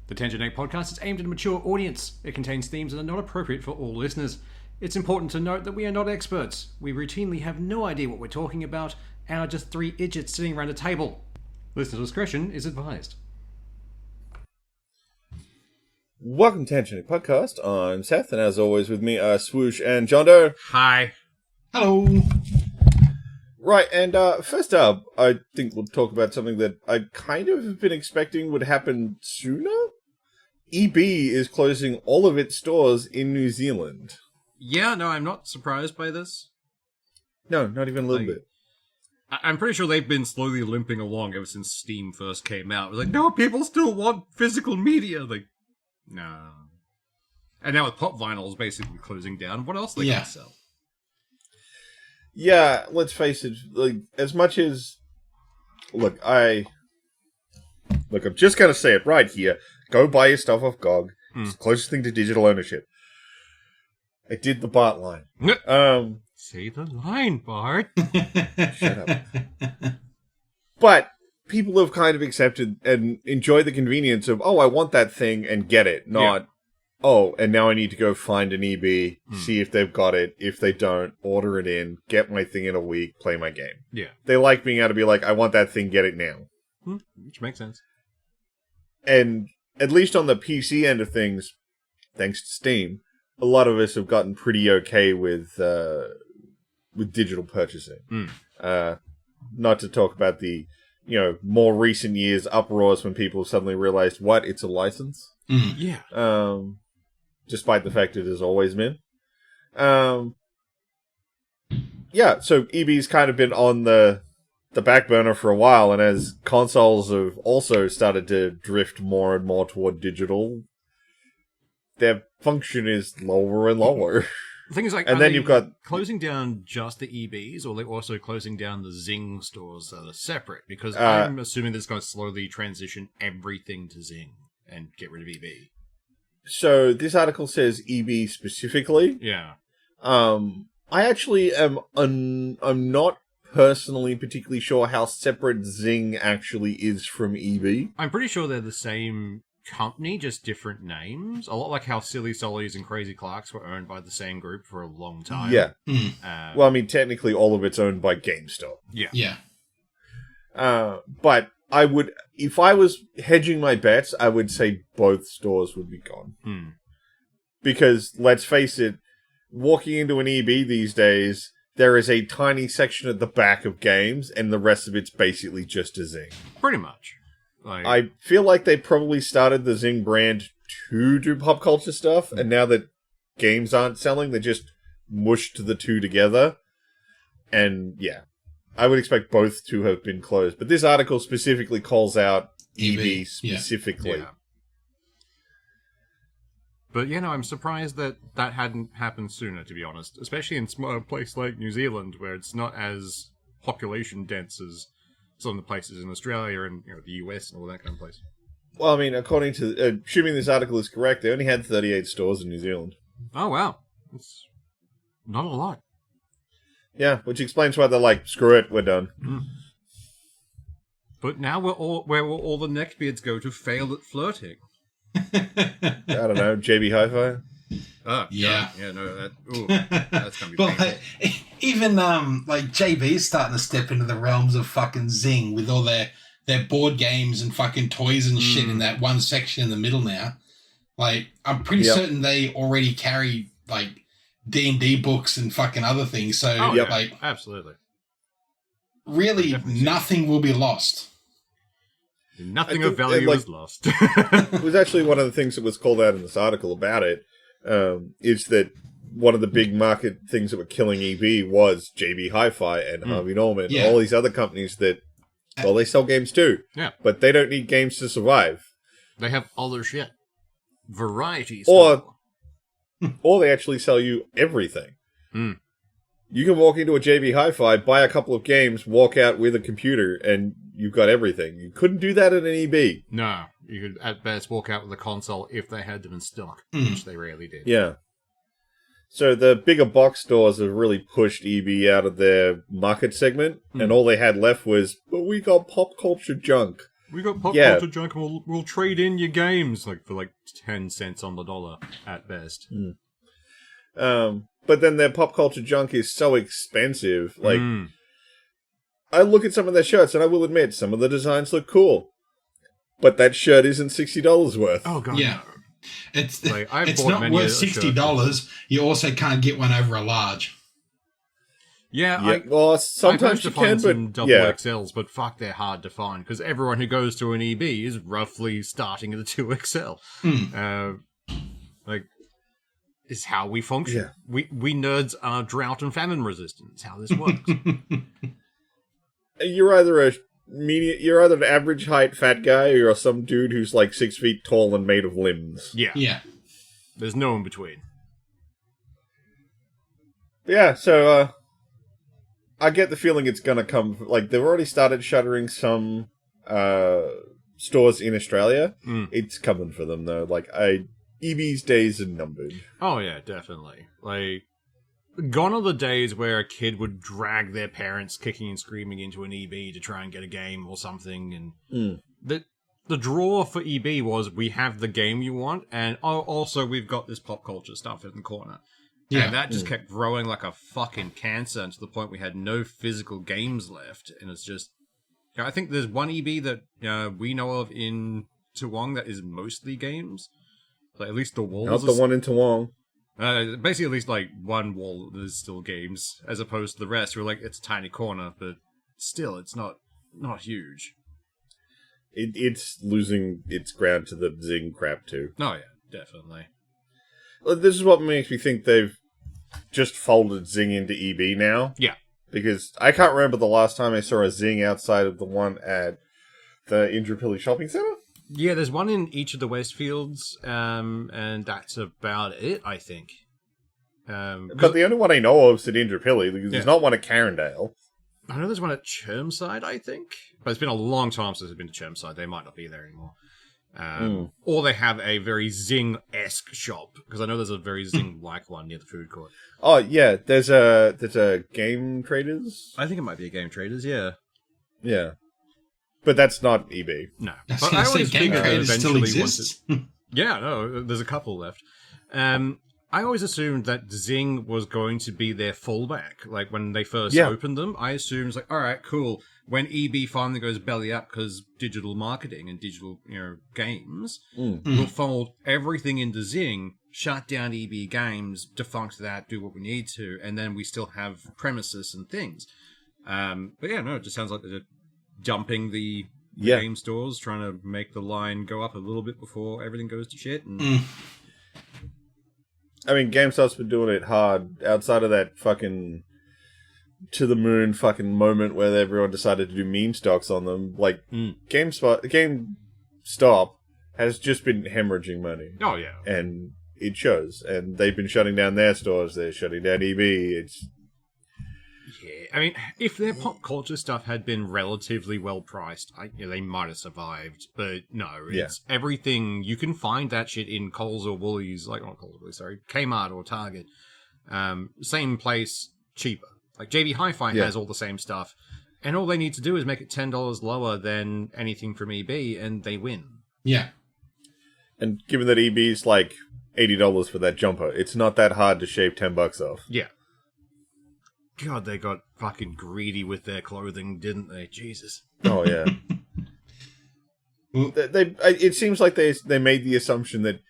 The Tangent 8 podcast is aimed at a mature audience. It contains themes that are not appropriate for all listeners. It's important to note that we are not experts. We routinely have no idea what we're talking about and are just three idiots sitting around a table. Listener discretion is advised. Welcome to Tangent 8 podcast. I'm Seth, and as always with me are Swoosh and John Doe. Hi. Hello. Right, and first up, I think we'll talk about something that I kind of have been expecting would happen sooner. EB is closing all of its stores in New Zealand. Yeah, no, I'm not surprised by this. No, not even a little bit. I'm pretty sure they've been slowly limping along ever since Steam first came out. It was like, no, people still want physical media. Like, no. And now with Pop Vinyl is basically closing down, what else are they going to sell? Yeah, let's face it, like, as much as... Look, I'm just going to say it right here. Go buy your stuff off GOG. It's the closest thing to digital ownership. I did the Bart line. Say the line, Bart. Shut up. But people have kind of accepted and enjoyed the convenience of, oh, I want that thing and get it. Not, oh, and now I need to go find an EB, see if they've got it. If they don't, order it in, get my thing in a week, play my game. Yeah. They like being able to be like, I want that thing, get it now. Which makes sense. And at least on the PC end of things, thanks to Steam, a lot of us have gotten pretty okay with digital purchasing. Not to talk about the, more recent years uproars when people suddenly realized, what, it's a license? Yeah. Despite the fact it has always been. So EB's kind of been on the back burner for a while, and as consoles have also started to drift more and more toward digital, their function is lower and lower. The thing is, like, and then you've got closing down just the EBs, or they're also closing down the Zing stores that are separate, because I'm assuming that's going to slowly transition everything to Zing and get rid of EB. So this article says EB specifically. Yeah. I actually am I'm not personally particularly sure how separate Zing actually is from EB. I'm pretty sure they're the same company, just different names. A lot like how Silly Sollies and Crazy Clarks were owned by the same group for a long time. Yeah. Well, I mean, technically all of it's owned by GameStop. Yeah. But I would, if I was hedging my bets, I would say both stores would be gone. Because, let's face it, walking into an EB these days, there is a tiny section at the back of games, and the rest of it's basically just a Zing. Pretty much. Like, I feel like they probably started the Zing brand to do pop culture stuff, and now that games aren't selling, they just mushed the two together. And, yeah. I would expect both to have been closed. But this article specifically calls out EB specifically. Yeah. But, I'm surprised that hadn't happened sooner, to be honest. Especially in a place like New Zealand, where it's not as population dense as some of the places in Australia and the US and all that kind of place. Well, I mean, according to... assuming this article is correct, they only had 38 stores in New Zealand. Oh, wow. That's not a lot. Yeah, which explains why they're like, screw it, we're done. But now where will all the neckbeards go to fail at flirting? I don't know, JB Hi-Fi? Yeah, no, that's gonna be painful. Even JB's starting to step into the realms of fucking Zing with all their board games and fucking toys and shit in that one section in the middle now. Like, I'm pretty certain they already carry like D&D books and fucking other things. So absolutely, really, nothing will be lost. Nothing of value is lost. It was actually one of the things that was called out in this article about it, is that one of the big market things that were killing EB was JB Hi-Fi and Harvey Norman, all these other companies that, well, they sell games too. Yeah. But they don't need games to survive. They have other shit. Variety stuff. Or they actually sell you everything. You can walk into a JB Hi-Fi, buy a couple of games, walk out with a computer, and you've got everything. You couldn't do that at an EB. No. You could at best walk out with a console if they had them in stock, which they rarely did. Yeah. So the bigger box stores have really pushed EB out of their market segment, and all they had left was, but we got pop culture junk. We got pop Yeah. culture junk, and we'll trade in your games for 10 cents on the dollar at best. But then their pop culture junk is so expensive. Like, Mm. I look at some of their shirts, and I will admit, some of the designs look cool. But that shirt isn't $60 worth. Oh, God. Yeah. No. It's I've it's bought not many worth a shirt. $60. You also can't get one over a large. Yeah, Well, I've sometimes managed you to find can, some but double yeah. XLs, but fuck, they're hard to find because everyone who goes to an EB is roughly starting at a 2XL. Is how we function. Yeah. We nerds are drought and famine resistant. It's how this works. You're either you're either an average height fat guy, or you're some dude who's like 6 feet tall and made of limbs. Yeah. Yeah. There's no in between. Yeah, so I get the feeling it's gonna come. Like, they've already started shuttering some stores in Australia. It's coming for them though. Like, EB's days are numbered. Oh yeah, definitely. Like, gone are the days where a kid would drag their parents kicking and screaming into an EB to try and get a game or something, and the draw for EB was, we have the game you want, and also we've got this pop culture stuff in the corner. Yeah. And that just kept growing like a fucking cancer, and to the point we had no physical games left, and it's just... I think there's one EB that we know of in Toowong that is mostly games. Like, at least the walls... Not the one in Toowong. Basically, at least like one wall is still games, as opposed to the rest who are like, it's a tiny corner, but still, it's not huge. It's losing its ground to the Zing crap too. Oh yeah, definitely. This is what makes me think they've just folded Zing into EB now. Yeah. Because I can't remember the last time I saw a Zing outside of the one at the Indooroopilly Shopping Centre. Yeah, there's one in each of the Westfields, and that's about it, I think. But the only one I know of is at Indooroopilly, because there's not one at Carindale. I know there's one at Chermside, I think. But it's been a long time since I've been to Chermside. They might not be there anymore. Or they have a very Zing-esque shop, because I know there's a very Zing-like one near the food court. Oh, yeah, there's a Game Traders. I think it might be a Game Traders, yeah. Yeah. But that's not EB. No. I was But going I to say, always Game figured that Traders still eventually exists. Yeah, no, there's a couple left. I always assumed that Zing was going to be their fallback. Like, when they first opened them, I assumed, like, all right, cool. When EB finally goes belly up because digital marketing and digital, games, we'll fold everything into Zing, shut down EB Games, defunct that, do what we need to, and then we still have premises and things. But yeah, no, it just sounds like they're dumping the game stores, trying to make the line go up a little bit before everything goes to shit. And I mean, GameStop's been doing it hard outside of that fucking to the moon fucking moment where everyone decided to do meme stocks on them. Like, GameStop has just been hemorrhaging money. Oh, yeah. And it shows. And they've been shutting down their stores. They're shutting down EB. Yeah, I mean, if their pop culture stuff had been relatively well priced, they might have survived. But no, it's everything. You can find that shit in Coles or Woolies, like not Coles or Woolies, sorry, Kmart or Target. Same place, cheaper. Like JB Hi-Fi has all the same stuff, and all they need to do is make it $10 lower than anything from EB, and they win. Yeah. And given that EB's like $80 for that jumper, it's not that hard to shave $10 off. Yeah. God, they got fucking greedy with their clothing, didn't they? Jesus. Oh, yeah. It seems like they made the assumption that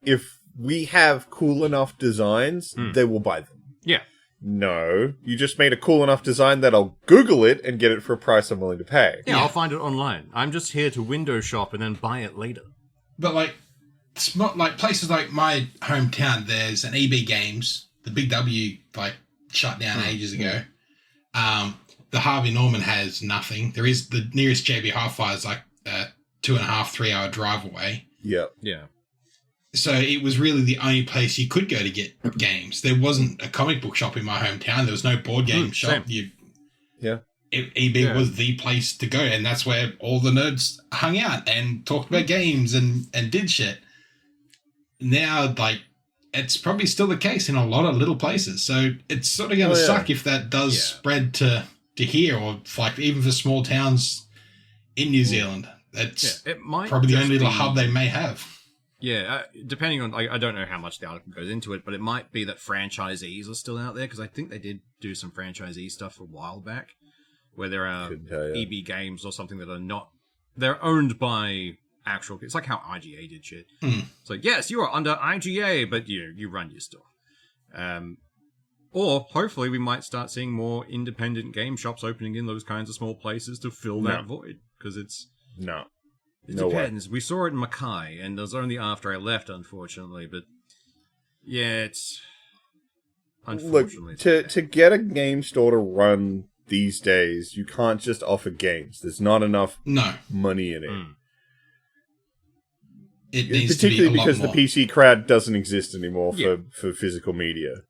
if we have cool enough designs, they will buy them. Yeah. No, you just made a cool enough design that I'll Google it and get it for a price I'm willing to pay. Yeah, I'll find it online. I'm just here to window shop and then buy it later. But like places like my hometown, there's an EB Games, the Big W shut down ages ago. The Harvey Norman has nothing. There is the nearest JB Hi-Fi is like a 2.5-3 hour drive away. Yep. Yeah. So it was really the only place you could go to get games. There wasn't a comic book shop in my hometown. There was no board game shop. EB was the place to go, and that's where all the nerds hung out and talked about games and did shit. Now, it's probably still the case in a lot of little places. So it's sort of going to suck if that does spread to here, or even for small towns in New Zealand. That's it might probably the just only little be- hub they may have. Yeah, depending on, I don't know how much the article goes into it, but it might be that franchisees are still out there, because I think they did do some franchisee stuff a while back, where there are Couldn't tell ya. EB games or something that are not, they're owned by actual, it's like how IGA did shit. It's like, yes, you are under IGA, but you run your store. Or hopefully we might start seeing more independent game shops opening in those kinds of small places to fill that void, because No. it No way. depends. We saw it in Mackay, and it was only after I left, unfortunately. But yeah, it's Look, unfortunately to get a game store to run these days, you can't just offer games. There's not enough No, money in it. it needs to be a Particularly lot because more. the PC crowd doesn't exist anymore Yeah. for physical media.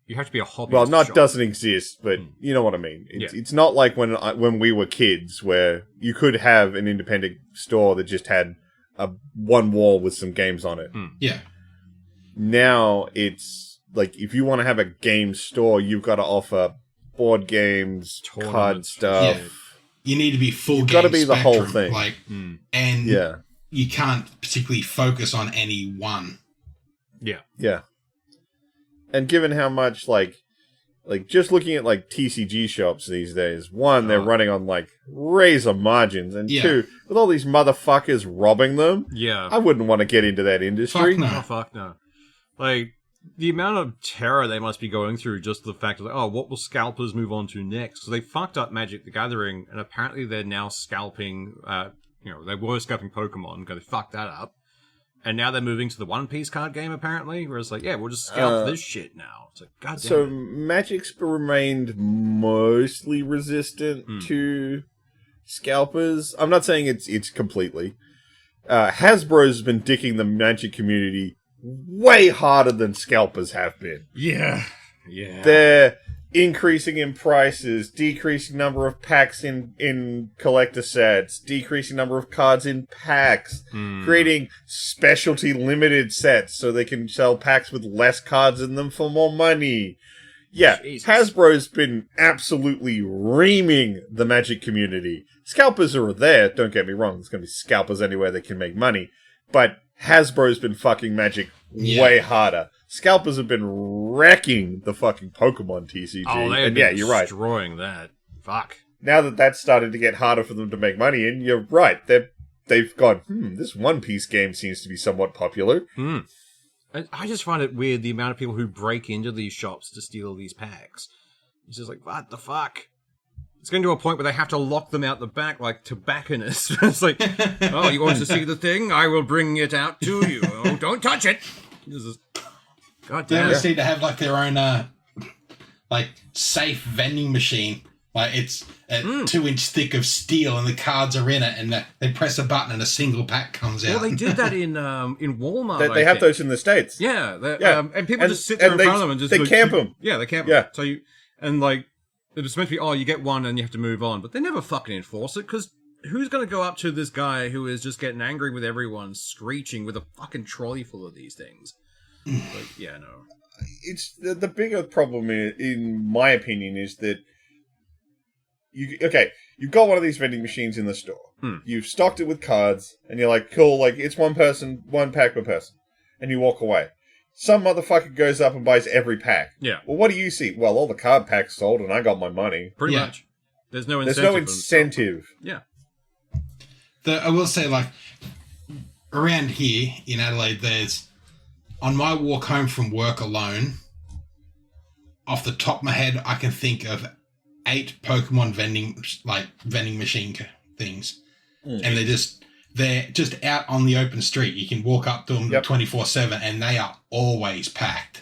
you have to be a hobbyist. Well, not shop. doesn't exist, but you know what I mean. It's not like when we were kids, where you could have an independent store that just had one wall with some games on it. Yeah. Now it's like, if you want to have a game store, you've got to offer board games, card Tournaments, stuff. Yeah. You need to be full You've game gotta be the whole spectrum, thing. Like, and Yeah, you can't particularly focus on any one. Yeah. yeah. And given how much like just looking at like TCG shops these days, one, they're running on like razor margins, and Yeah. two, with all these motherfuckers robbing them, Yeah. I wouldn't want to get into that industry. Fuck no. Oh, fuck no. Like, the amount of terror they must be going through, just the fact of, like, oh, what will scalpers move on to next? Because they fucked up Magic the Gathering, and apparently they're now scalping, they were scalping Pokemon, because they fucked that up. And now they're moving to the One Piece card game, apparently, where it's like, yeah, we'll just scalp this shit now. It's like, goddamn. So Magic's remained mostly resistant to scalpers. I'm not saying it's completely. Hasbro's been dicking the Magic community way harder than scalpers have been. Yeah. They're increasing in prices, decreasing number of packs in collector sets, decreasing number of cards in packs, creating specialty limited sets so they can sell packs with less cards in them for more money. Yeah, Jesus. Hasbro's been absolutely reaming the Magic community. Scalpers are there, don't get me wrong, there's going to be scalpers anywhere that can make money, but Hasbro's been fucking Magic way harder. Scalpers have been wrecking the fucking Pokemon TCG. Oh, they have and been yeah, you're right. destroying that. Fuck. Now that that's started to get harder for them to make money in, you're right. They've gone, this One Piece game seems to be somewhat popular. I just find it weird, the amount of people who break into these shops to steal these packs. It's just like, what the fuck? It's getting to a point where they have to lock them out the back like tobacconists. It's like, oh, you want to see the thing? I will bring it out to you. Oh, don't touch it. This is... God They damn. almost need to have like their own safe vending machine. Like, it's a 2-inch thick of steel and the cards are in it, and they press a button and a single pack comes out. Well, they did that in Walmart. They have those in the States. Yeah, Yeah. and people And- just sit there in and front of them and just they go, camp 'em. Yeah, they camp. Yeah. 'em. So you it was meant to be, oh, you get one and you have to move on, but they never fucking enforce it, because who's going to go up to this guy who is just getting angry with everyone, screeching with a fucking trolley full of these things? Like, yeah, no. It's the bigger problem, in my opinion, is that you've got one of these vending machines in the store. You've stocked it with cards, and you're like, cool, like, it's one pack per person, and you walk away. Some motherfucker goes up and buys every pack. Yeah. Well, what do you see? Well, all the card packs sold, and I got my money. Pretty Yeah. much. There's no There's incentive. no for them to incentive. Yeah. I will say, like, around here in Adelaide, there's, on my walk home from work alone, off the top of my head, I can think of 8 Pokemon vending machine things. And they're just out on the open street. You can walk up to them 24/7, and they are always packed.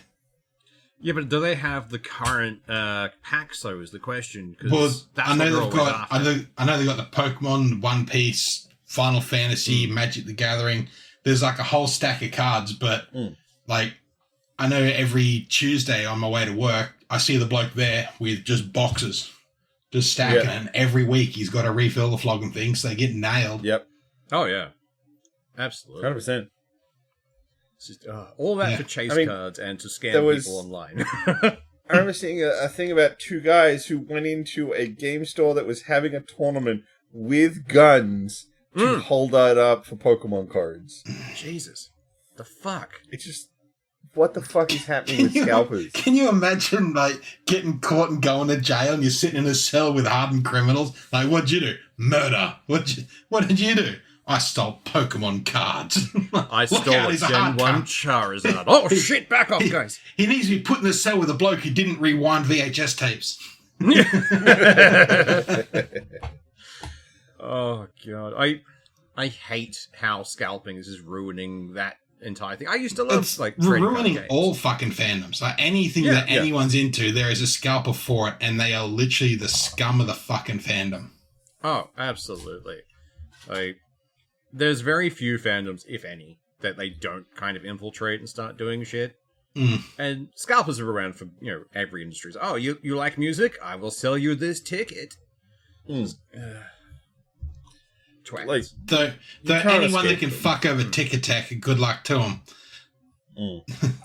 Yeah, but do they have the current packs, though, is the question. 'Cause Well, that's I know what they're they've always got. after. I know they've got the Pokemon, One Piece, Final Fantasy, Magic the Gathering. There's like a whole stack of cards, but like, I know every Tuesday on my way to work, I see the bloke there with just boxes, just stacking, and every week he's got to refill the flogging thing, so they get nailed. Yep. Oh, yeah. Absolutely. 100%. It's just, all that for chase cards and to scam there was- people online. I remember seeing a thing about 2 guys who went into a game store that was having a tournament with guns to hold that up for Pokemon cards. Jesus. The fuck? It's just, what the fuck is happening with scalpers? Can you imagine, like, getting caught and going to jail and you're sitting in a cell with hardened criminals? Like, what'd you do? Murder. What did you do? I stole Pokemon cards. I stole a Gen 1 Charizard. Oh, shit, back off, guys. He needs to be put in a cell with a bloke who didn't rewind VHS tapes. Oh, God. I hate how scalping is just ruining that entire thing. I used to love, It's like, trading card ruining games. all fucking fandoms. Like, anything that anyone's into, there is a scalper for it, and they are literally the scum of the fucking fandom. Oh, absolutely. Like, there's very few fandoms, if any, that they don't kind of infiltrate and start doing shit. And scalpers are around for, every industry. Oh, you like music? I will sell you this ticket. Twats. Like, Though anyone that can fuck over Tick Attack, good luck to them.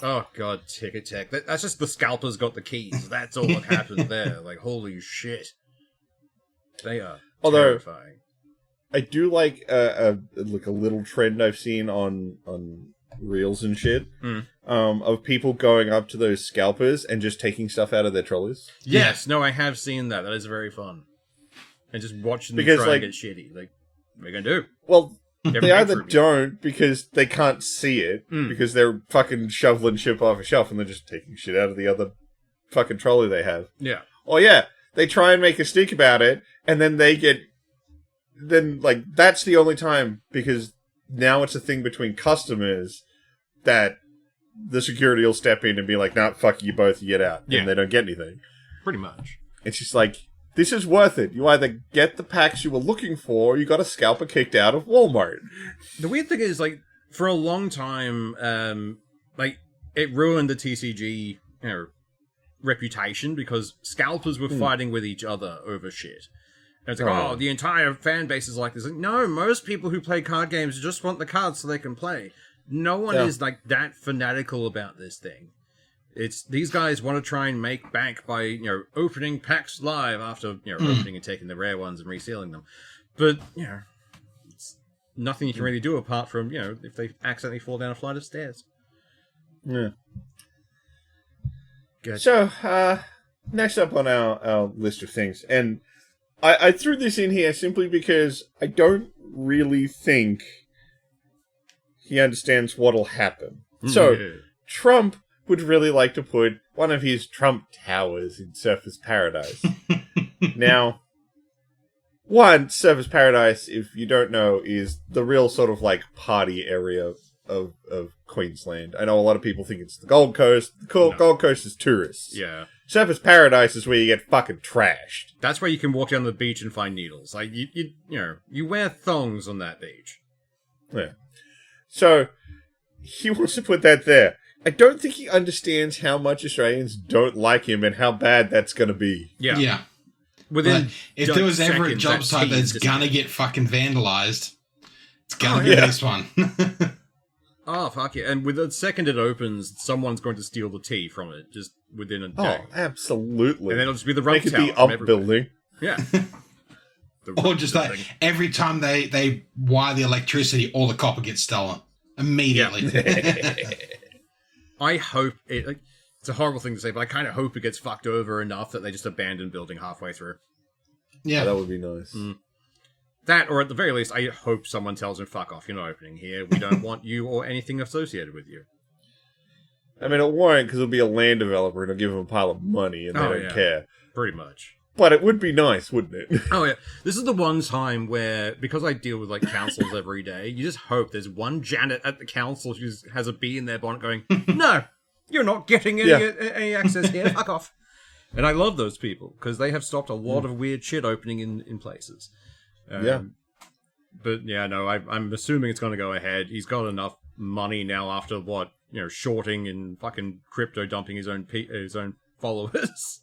Oh, God, Ticket Tech. That's just the scalpers got the keys. That's all that happened there. Like, holy shit. They are terrifying. I do like a little trend I've seen on reels and shit of people going up to those scalpers and just taking stuff out of their trolleys. Yes, no, I have seen that. That is very fun. And just watching them Because, try like, and get shitty. Like, what are you gonna do? Well, Never they paid either for it. don't because they can't see it because they're fucking shoveling shit off a shelf and they're just taking shit out of the other fucking trolley they have. Yeah. Oh yeah, they try and make a stink about it and then that's the only time, because now it's a thing between customers that the security will step in and be like, nah, fuck you both, you get out. Yeah. And they don't get anything. Pretty much. It's just like, this is worth it. You either get the packs you were looking for, or you got a scalper kicked out of Walmart. The weird thing is, like, for a long time, it ruined the TCG, reputation because scalpers were fighting with each other over shit. And it's like, the entire fan base is like this. Like, no, most people who play card games just want the cards so they can play. No one is, like, that fanatical about this thing. It's, these guys want to try and make bank by, opening packs live after, opening and taking the rare ones and resealing them. But, it's nothing you can really do apart from, if they accidentally fall down a flight of stairs. Yeah. Good. So, next up on our list of things, and I threw this in here simply because I don't really think he understands what'll happen. So, Trump would really like to put one of his Trump towers in Surfers Paradise. Now, Surfers Paradise, if you don't know, is the real sort of like party area of Queensland. I know a lot of people think it's the Gold Coast. The Gold Coast is tourists. Yeah. Surfers Paradise is where you get fucking trashed. That's where you can walk down the beach and find needles. Like, you wear thongs on that beach. Yeah. So, he wants to put that there. I don't think he understands how much Australians don't like him and how bad that's going to be. Yeah. Yeah. Within if there was ever a seconds, job that site that's team gonna get fucking vandalized, it's gonna be this one. Oh, fuck yeah. And with the second it opens, someone's going to steal the tea from it, just within a day. Oh, absolutely. And then it'll just be the rump Make it tower the from up building. Yeah. Or just like, every time they wire the electricity, all the copper gets stolen. Immediately. I hope it... Like, it's a horrible thing to say, but I kind of hope it gets fucked over enough that they just abandon building halfway through. Yeah. Oh, that would be nice. That, or at the very least, I hope someone tells him, fuck off, you're not opening here. We don't want you or anything associated with you. I mean, it won't, because it'll be a land developer and it'll give them a pile of money and they don't care. Pretty much. But it would be nice, wouldn't it? Oh, yeah. This is the one time where, because I deal with, like, councils every day, you just hope there's one Janet at the council who has a bee in their bonnet going, no, you're not getting any access here, fuck off. And I love those people, because they have stopped a lot of weird shit opening in places. But, yeah, no, I'm assuming it's going to go ahead. He's got enough money now after, shorting and fucking crypto dumping his own followers.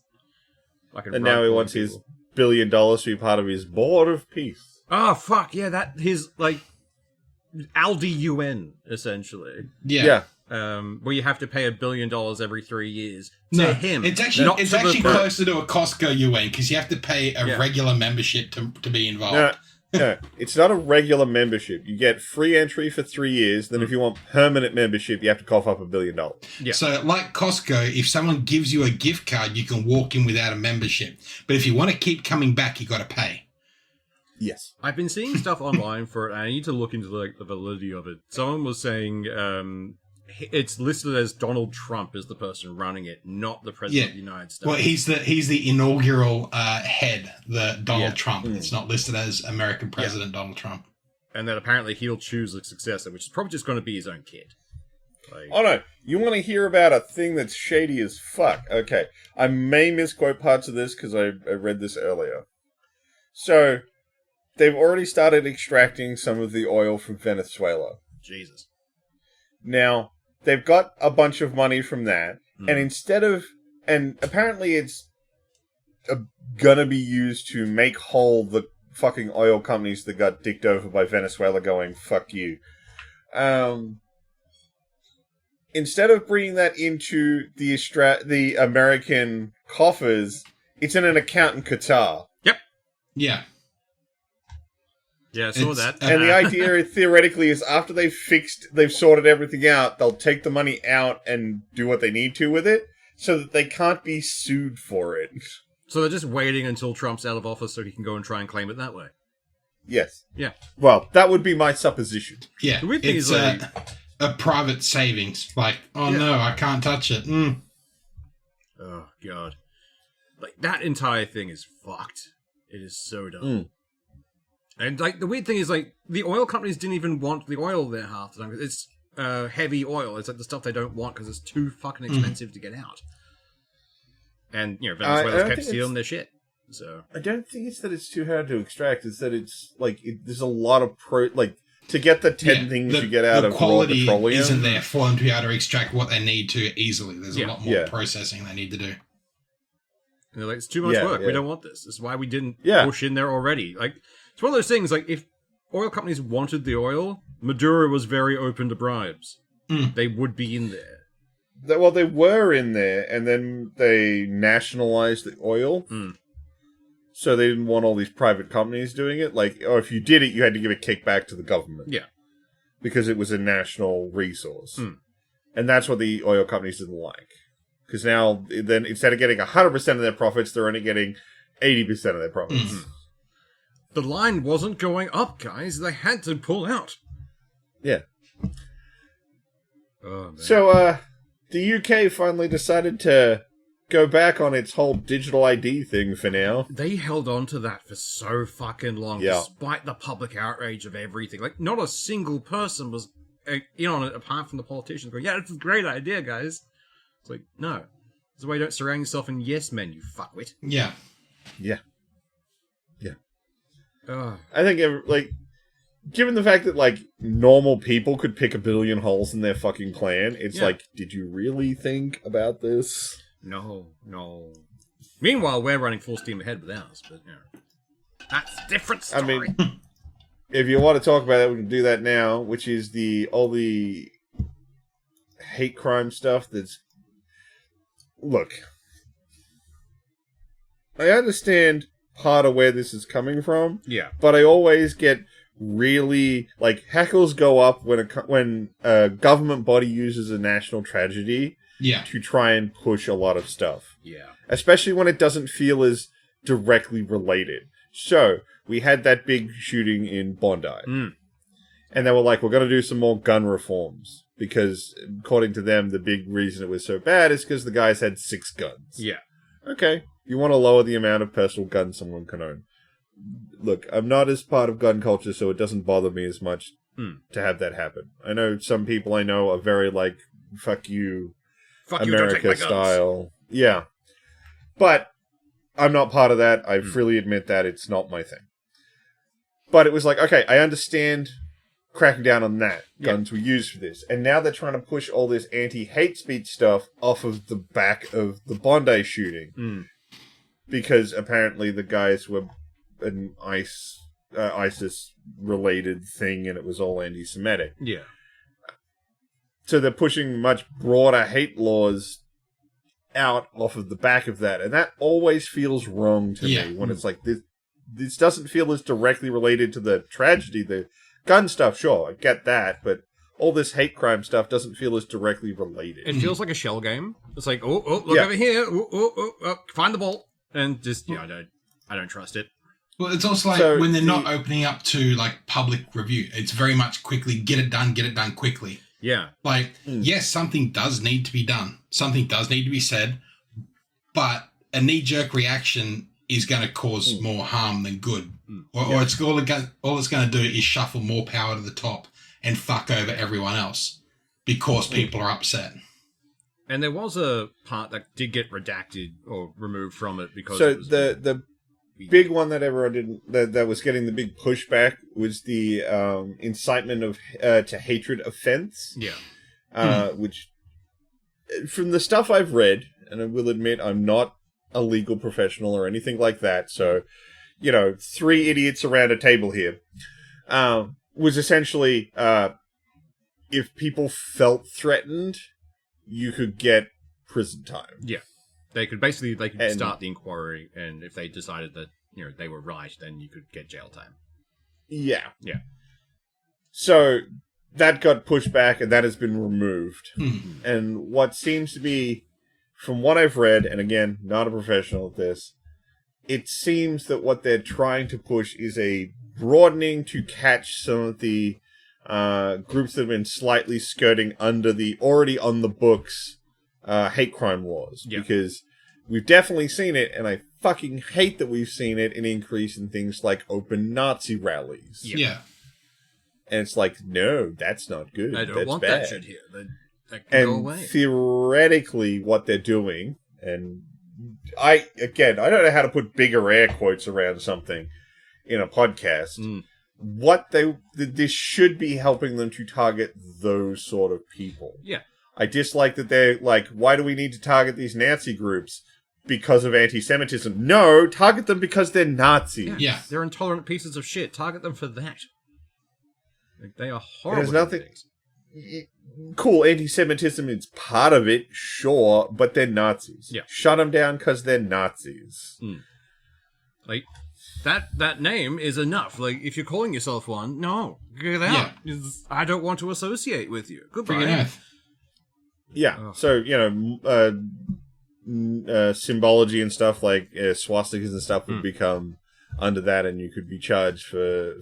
And now he wants his $1 billion to be part of his board of peace. Oh, fuck, yeah, that, his, like, Aldi UN, essentially. Yeah. Where you have to pay $1 billion every 3 years No, to him. It's actually closer to a Costco UN, because you have to pay a regular membership to be involved. No, it's not a regular membership. You get free entry for 3 years. Then if you want permanent membership, you have to cough up $1 billion. Yeah. So, like Costco, if someone gives you a gift card, you can walk in without a membership. But if you want to keep coming back, you got to pay. Yes. I've been seeing stuff online for it, and I need to look into the validity of it. Someone was saying it's listed as Donald Trump as the person running it, not the president of the United States. Well, he's the inaugural head, the Donald Trump. It's not listed as American President Donald Trump. And that apparently he'll choose a successor, which is probably just going to be his own kid. Oh no, you want to hear about a thing that's shady as fuck? Okay, I may misquote parts of this because I read this earlier. So, they've already started extracting some of the oil from Venezuela. Jesus. Now, they've got a bunch of money from that, and apparently it's gonna be used to make whole the fucking oil companies that got dicked over by Venezuela going, fuck you. Instead of bringing that into the American coffers, it's in an account in Qatar. Yep. Yeah. Yeah, I saw that. And the idea theoretically is after they've sorted everything out, they'll take the money out and do what they need to with it so that they can't be sued for it. So they're just waiting until Trump's out of office so he can go and try and claim it that way. Yes. Yeah. Well, that would be my supposition. Yeah. The weird thing it's is a private savings. Like, no, I can't touch it. Oh, God. Like, that entire thing is fucked. It is so dumb. And, like, the weird thing is, like, the oil companies didn't even want the oil there half the time. It's heavy oil. It's like the stuff they don't want because it's too fucking expensive to get out. And, Venezuela's kept stealing their shit. So I don't think it's that it's too hard to extract. It's that it's, like, there's a lot of to get the 10 things you get out of raw petroleum. The quality isn't there for them to be able to extract what they need to easily. There's a lot more processing they need to do. And they're like, it's too much work. Yeah. We don't want this. This is why we didn't push in there already. Like, it's one of those things, like, if oil companies wanted the oil, Maduro was very open to bribes. They would be in there. Well, they were in there, and then they nationalized the oil. So they didn't want all these private companies doing it. Like, if you did it, you had to give a kickback to the government. Yeah. Because it was a national resource. And that's what the oil companies didn't like. Because now, then, instead of getting 100% of their profits, they're only getting 80% of their profits. The line wasn't going up, guys. They had to pull out. Yeah. Oh, man. So, the UK finally decided to go back on its whole digital ID thing for now. They held on to that for so fucking long, despite the public outrage of everything. Like, not a single person was in on it, apart from the politicians going, yeah, it's a great idea, guys. It's like, no. That's why you don't surround yourself in yes men, you fuckwit. Yeah. Yeah. Oh. I think, given the fact that, normal people could pick 1 billion holes in their fucking plan, it's like, did you really think about this? No. Meanwhile, we're running full steam ahead with ours, but, that's a different story. I mean, if you want to talk about it, we can do that now, which is all the hate crime stuff that's... Look, I understand part of where this is coming from. Yeah. But I always get really... heckles go up when a government body uses a national tragedy to try and push a lot of stuff. Yeah. Especially when it doesn't feel as directly related. So, we had that big shooting in Bondi. And they were like, we're going to do some more gun reforms. Because, according to them, the big reason it was so bad is because the guys had 6 guns. Yeah. Okay. You want to lower the amount of personal guns someone can own. Look, I'm not as part of gun culture, so it doesn't bother me as much to have that happen. I know some people I know are very fuck you, America style. Yeah. But I'm not part of that. I freely admit that it's not my thing. But it was like, okay, I understand cracking down on that. Guns were used for this. And now they're trying to push all this anti-hate speech stuff off of the back of the Bondi shooting. Because apparently the guys were an ISIS-related thing and it was all anti-Semitic. Yeah. So they're pushing much broader hate laws out off of the back of that. And that always feels wrong to me when it's like, this doesn't feel as directly related to the tragedy. The gun stuff, sure, I get that, but all this hate crime stuff doesn't feel as directly related. It feels like a shell game. It's like, look over here, find the ball, and just I don't trust it. Well, it's also like when they're not opening up to like public review. It's very much quickly get it done quickly. Yeah. Like, yes, something does need to be done. Something does need to be said, but a knee-jerk reaction is going to cause more harm than good. Or it's all it's going to do is shuffle more power to the top and fuck over everyone else because people are upset. And there was a part that did get redacted or removed from it because the big one that everyone didn't that was getting the big pushback was the incitement of to hatred offense. Yeah. Which from the stuff I've read, and I will admit I'm not a legal professional or anything like that, so three idiots around a table here, was essentially if people felt threatened, you could get prison time. Yeah. They could start the inquiry, and if they decided that they were right, then you could get jail time. Yeah. Yeah. So that got pushed back, and that has been removed. And what seems to be, from what I've read, and again, not a professional at this, it seems that what they're trying to push is a broadening to catch some of the groups that have been slightly skirting under the already on the books hate crime laws. Yeah. Because we've definitely seen it, and I fucking hate that we've seen it, an increase in things like open Nazi rallies. Yeah. And it's like, no, that's not good. I don't that's want bad. that shit here. That can go away. Theoretically, what they're doing, and I don't know how to put bigger air quotes around something in a podcast. This should be helping them to target those sort of people. Yeah. I dislike that they're like, why do we need to target these Nazi groups? Because of anti-Semitism. No, target them because they're Nazis. Yeah. They're intolerant pieces of shit. Target them for that. They are horrible. There's nothing... Cool, anti-Semitism is part of it, sure, but they're Nazis. Yeah. Shut them down because they're Nazis. Like, that name is enough. Like, if you're calling yourself one, no, get out. Yeah. I don't want to associate with you. Goodbye. Yeah, ugh. So, symbology and stuff like swastikas and stuff would become under that, and you could be charged for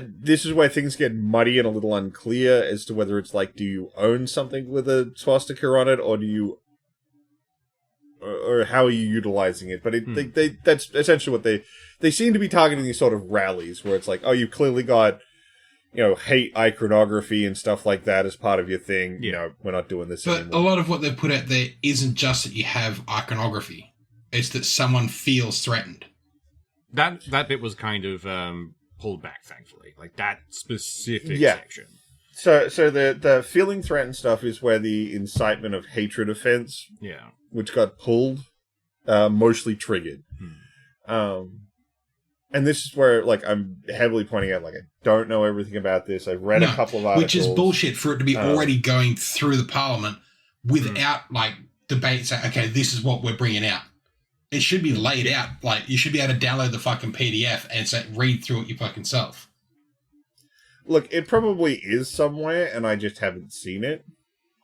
this is where things get muddy and a little unclear as to whether it's like, do you own something with a swastika on it, or do you, or how are you utilizing it? But that's essentially what they seem to be targeting, these sort of rallies where it's like, oh, you've clearly got, hate iconography and stuff like that as part of your thing. Yeah. We're not doing this but anymore. A lot of what they've put out there isn't just that you have iconography. It's that someone feels threatened. That bit was kind of pulled back, thankfully. Like, that specific section. So the feeling threatened stuff is where the incitement of hatred offense, which got pulled, mostly triggered. And this is where, like, I'm heavily pointing out, like, I don't know everything about this. I've read a couple of articles. Which is bullshit for it to be already going through the Parliament without, like, debate saying, okay, this is what we're bringing out. It should be laid out. Like, you should be able to download the fucking PDF and say, read through it your fucking self. Look, it probably is somewhere, and I just haven't seen it.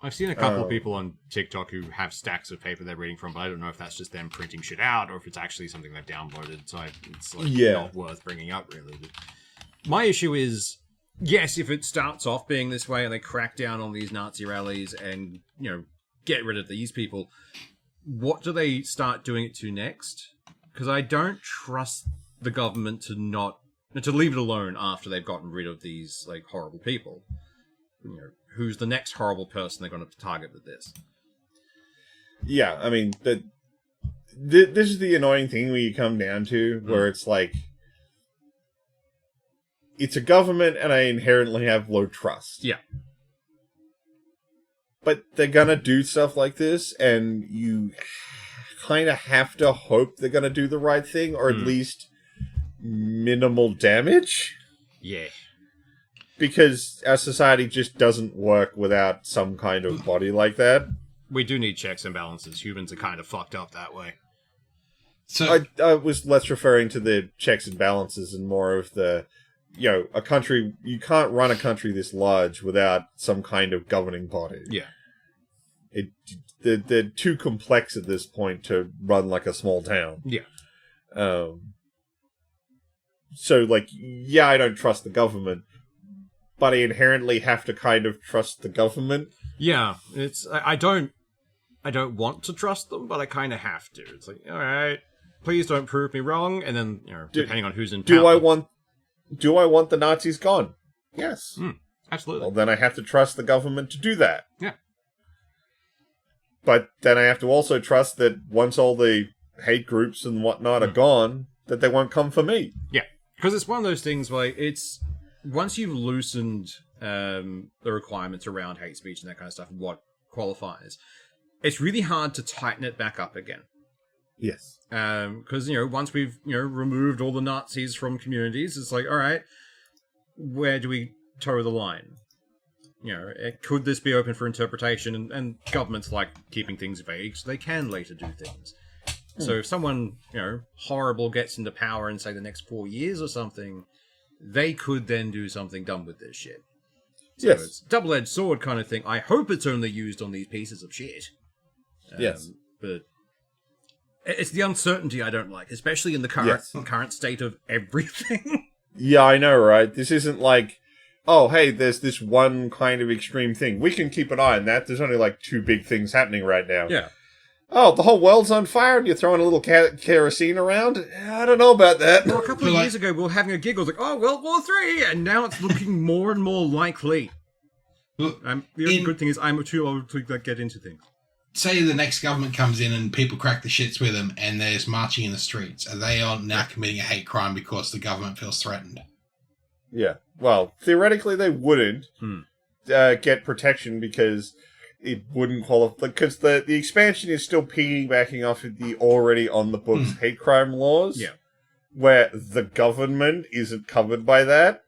I've seen a couple of people on TikTok who have stacks of paper they're reading from, but I don't know if that's just them printing shit out or if it's actually something they've downloaded. So it's like not worth bringing up, really. But my issue is, yes, if it starts off being this way and they crack down on these Nazi rallies and get rid of these people, what do they start doing it to next? Because I don't trust the government to leave it alone after they've gotten rid of these like horrible people. Who's the next horrible person they're going to target with this? Yeah, I mean, this is the annoying thing when you come down to where it's like, it's a government and I inherently have low trust. Yeah. But they're going to do stuff like this, and you kind of have to hope they're going to do the right thing, or at least minimal damage. Yeah. Because our society just doesn't work without some kind of body like that. We do need checks and balances. Humans are kind of fucked up that way. So I was less referring to the checks and balances and more of the, a country, you can't run a country this large without some kind of governing body. Yeah. They're too complex at this point to run like a small town. Yeah. So, I don't trust the government, but I inherently have to kind of trust the government. Yeah, I don't want to trust them, but I kind of have to. It's like, all right, please don't prove me wrong, and then depending on who's in power. Do I want the Nazis gone? Yes, absolutely. Well, then I have to trust the government to do that. Yeah, but then I have to also trust that once all the hate groups and whatnot are gone, that they won't come for me. Yeah, because it's one of those things where it's once you've loosened the requirements around hate speech and that kind of stuff, and what qualifies, it's really hard to tighten it back up again. Yes. Because, once we've, removed all the Nazis from communities, it's like, all right, where do we toe the line? Could this be open for interpretation? And governments like keeping things vague so they can later do things. So if someone, horrible gets into power in, say, the next 4 years or something, they could then do something dumb with this shit. So yes. It's a double-edged sword kind of thing. I hope it's only used on these pieces of shit. Yes. But it's the uncertainty I don't like, especially in the current state of everything. Yeah, I know, right? This isn't like, oh, hey, there's this one kind of extreme thing. We can keep an eye on that. There's only 2 big things happening right now. Yeah. Oh, the whole world's on fire and you're throwing a little kerosene around? I don't know about that. Well, a couple of years ago, we were having a giggle, like, oh, World War III, and now it's looking more and more likely. The only good thing is I'm too old to get into things. Say the next government comes in and people crack the shits with them and there's marching in the streets. Are they now committing a hate crime because the government feels threatened? Yeah. Well, theoretically they wouldn't get protection because it wouldn't qualify. Because the expansion is still piggybacking off of the already on the books hate crime laws. Yeah. Where the government isn't covered by that.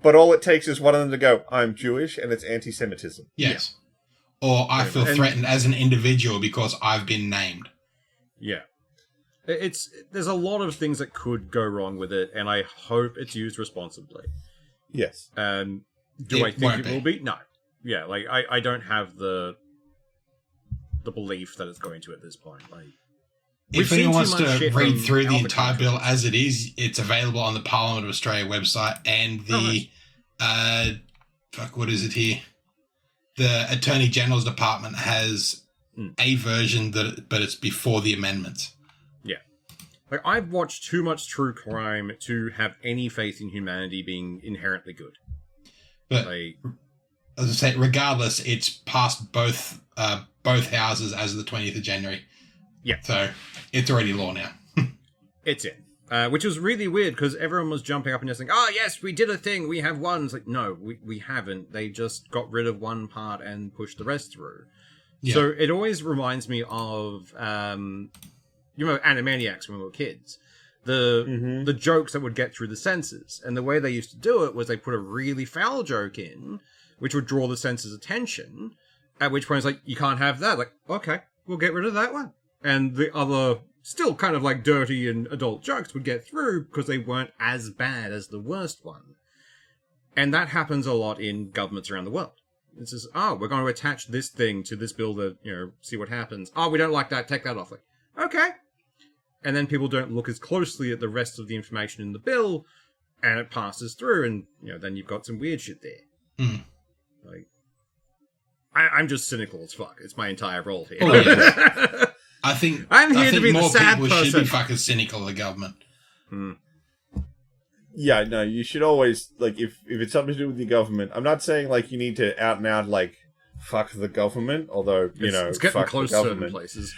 But all it takes is one of them to go, I'm Jewish, and it's anti-Semitism. Yes. Or I feel threatened as an individual because I've been named. Yeah. There's a lot of things that could go wrong with it, and I hope it's used responsibly. Yes. Do I think it will be? No. Yeah, I don't have the belief that it's going to at this point. If anyone wants to read through the entire bill as it is, it's available on the Parliament of Australia website and the what is it here? The Attorney General's Department has a version but it's before the amendments. Yeah. I've watched too much true crime to have any faith in humanity being inherently good. But as I say, regardless, it's passed both houses as of the 20th of January. Yeah. So it's already law now. It's in. Which was really weird because everyone was jumping up and just saying, oh, yes, we did a thing. We have one. It's like, no, we haven't. They just got rid of one part and pushed the rest through. Yeah. So it always reminds me of, Animaniacs when we were kids. The jokes that would get through the censors. And the way they used to do it was they put a really foul joke in, which would draw the censor's attention, at which point it's like, you can't have that. Like, okay, we'll get rid of that one. And the other, still kind of dirty and adult jokes would get through because they weren't as bad as the worst one. And that happens a lot in governments around the world. It's just, we're going to attach this thing to this bill to, see what happens. Oh, we don't like that, take that off. Like, okay. And then people don't look as closely at the rest of the information in the bill, and it passes through, and, then you've got some weird shit there. I'm just cynical as fuck. It's my entire role here. Oh, yeah. I think to be more the sad people person. should be fucking cynical of the government. Yeah, no, you should always, if it's something to do with the government, I'm not saying, you need to out and out, fuck the government, although, it's getting fuck close the to government. certain places.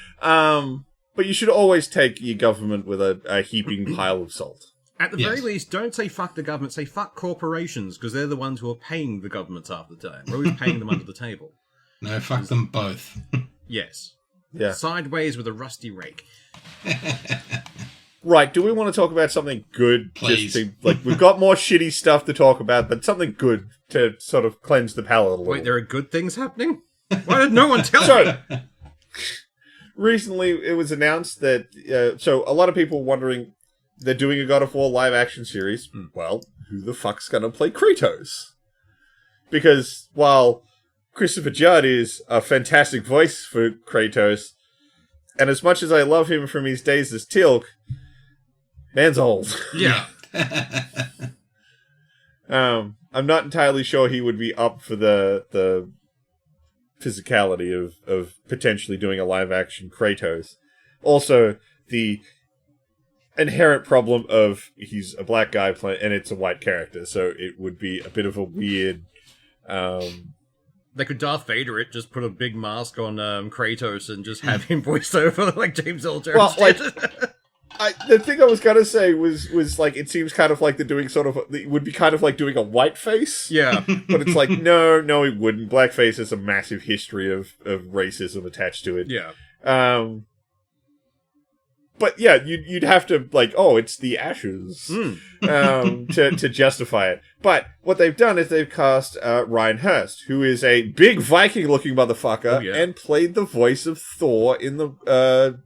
But you should always take your government with a heaping pile of salt. At the very least, don't say fuck the government, say fuck corporations, because they're the ones who are paying the governments half the time. We're always paying them under the table. No, fuck them both. Yes. Yeah. Sideways with a rusty rake. Right, do we want to talk about something good? Please. We've got more shitty stuff to talk about, but something good to sort of cleanse the palate a little. Wait, there are good things happening? Why did no one tell me? recently it was announced that, so a lot of people wondering, they're doing a God of War live action series. Well, who the fuck's gonna play Kratos? Because while Christopher Judd is a fantastic voice for Kratos, and as much as I love him from his days as Tilk, man's old. Yeah. I'm not entirely sure he would be up for the physicality of potentially doing a live action Kratos. Also, the inherent problem of he's a black guy playing, and it's a white character, so it would be a bit of a weird. They could Darth Vader it, just put a big mask on Kratos and just have him voiced over like James Earl Jones. Well, like, the thing I was gonna say was like, it seems kind of like they're doing sort of, it would be kind of like doing a whiteface. Yeah. But it's like, no, it wouldn't. Blackface has a massive history of racism attached to it. Yeah. But yeah, you'd have to, like, oh, it's the Ashes, to justify it. But what they've done is they've cast Ryan Hurst, who is a big Viking-looking motherfucker, and played the voice of Thor in the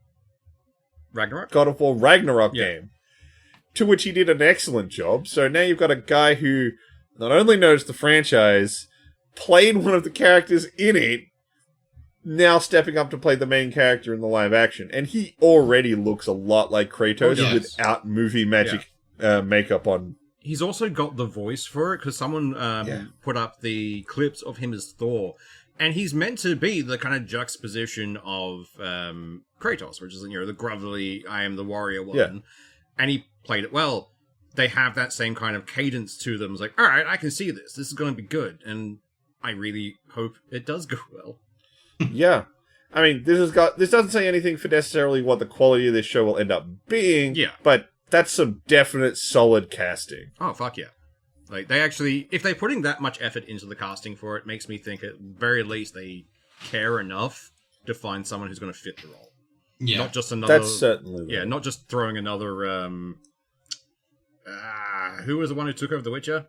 Ragnarok? God of War Ragnarok game. To which he did an excellent job. So now you've got a guy who not only knows the franchise, played one of the characters in it, now stepping up to play the main character in the live action. And he already looks a lot like Kratos without movie magic makeup on. He's also got the voice for it, because someone put up the clips of him as Thor. And he's meant to be the kind of juxtaposition of Kratos, which is, the gruffly, I am the warrior one. Yeah. And he played it well. They have that same kind of cadence to them. It's like, all right, I can see this. This is going to be good. And I really hope it does go well. Yeah. I mean, this doesn't say anything for necessarily what the quality of this show will end up being. Yeah. But that's some definite solid casting. Oh, fuck yeah. Like, they actually, if they're putting that much effort into the casting for it, makes me think at very least they care enough to find someone who's going to fit the role. Yeah. Not just another... That's certainly... Yeah, not just throwing another... who was the one who took over The Witcher?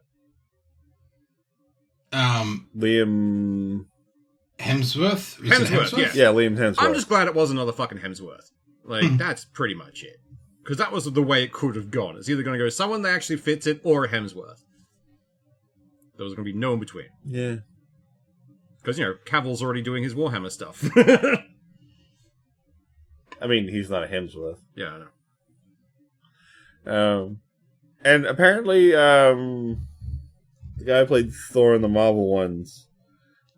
Liam... Hemsworth? Hemsworth, yeah. Yeah, Liam Hemsworth. I'm just glad it wasn't another fucking Hemsworth. Like, that's pretty much it. Because that was the way it could have gone. It's either going to go someone that actually fits it, or a Hemsworth. There was going to be no in between. Yeah. Because, Cavill's already doing his Warhammer stuff. I mean, he's not a Hemsworth. Yeah, I know. And apparently, the guy who played Thor in the Marvel ones,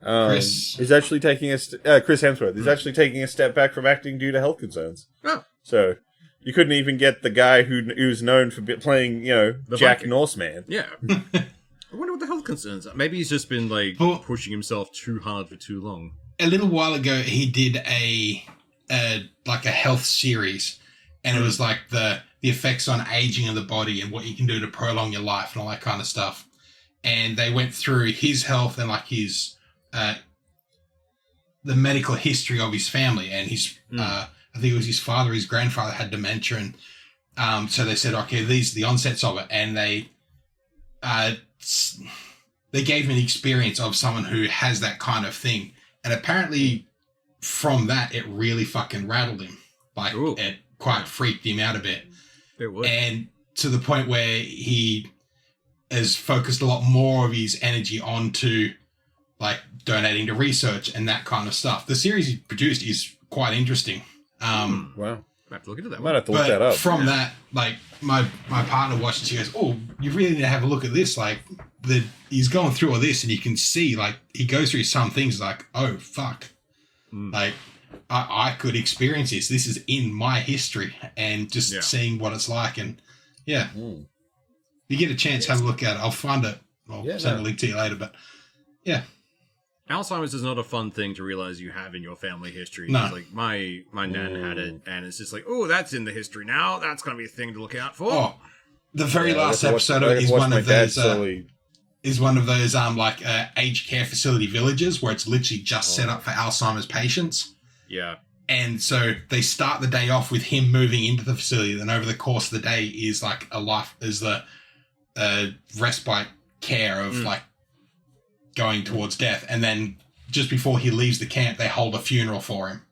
is actually taking Chris Hemsworth is actually taking a step back from acting due to health concerns. Oh. So you couldn't even get the guy who's known for playing, the Jack Viking. Norseman. Yeah. I wonder what the health concerns are. Maybe he's just been, pushing himself too hard for too long. A little while ago, he did a health series, and it was like the effects on aging of the body and what you can do to prolong your life and all that kind of stuff. And they went through his health and his the medical history of his family, and his I think it was his father, his grandfather had dementia, and so they said, okay, these are the onsets of it, and they gave him an experience of someone who has that kind of thing, and apparently from that it really fucking rattled him, it quite freaked him out a bit. It would. And to the point where he has focused a lot more of his energy onto donating to research and that kind of stuff. The series he produced is quite interesting. Wow. I have to look into that. Might have to look that up. From that, my partner watched it, she goes, oh, you really need to have a look at this. He's going through all this, and you can see, he goes through some things oh, fuck. I could experience this. This is in my history, and just seeing what it's like. And if you get a chance, have a look at it. I'll find it. I'll send a link to you later. But yeah, Alzheimer's is not a fun thing to realize you have in your family history. No. It's my nan had it, and it's just that's in the history now. That's going to be a thing to look out for. Oh, the very last episode is one of those. Is one of those aged care facility villages where it's literally just set up for Alzheimer's patients. Yeah. And so they start the day off with him moving into the facility. Then over the course of the day is the respite care of going towards death. And then just before he leaves the camp, they hold a funeral for him.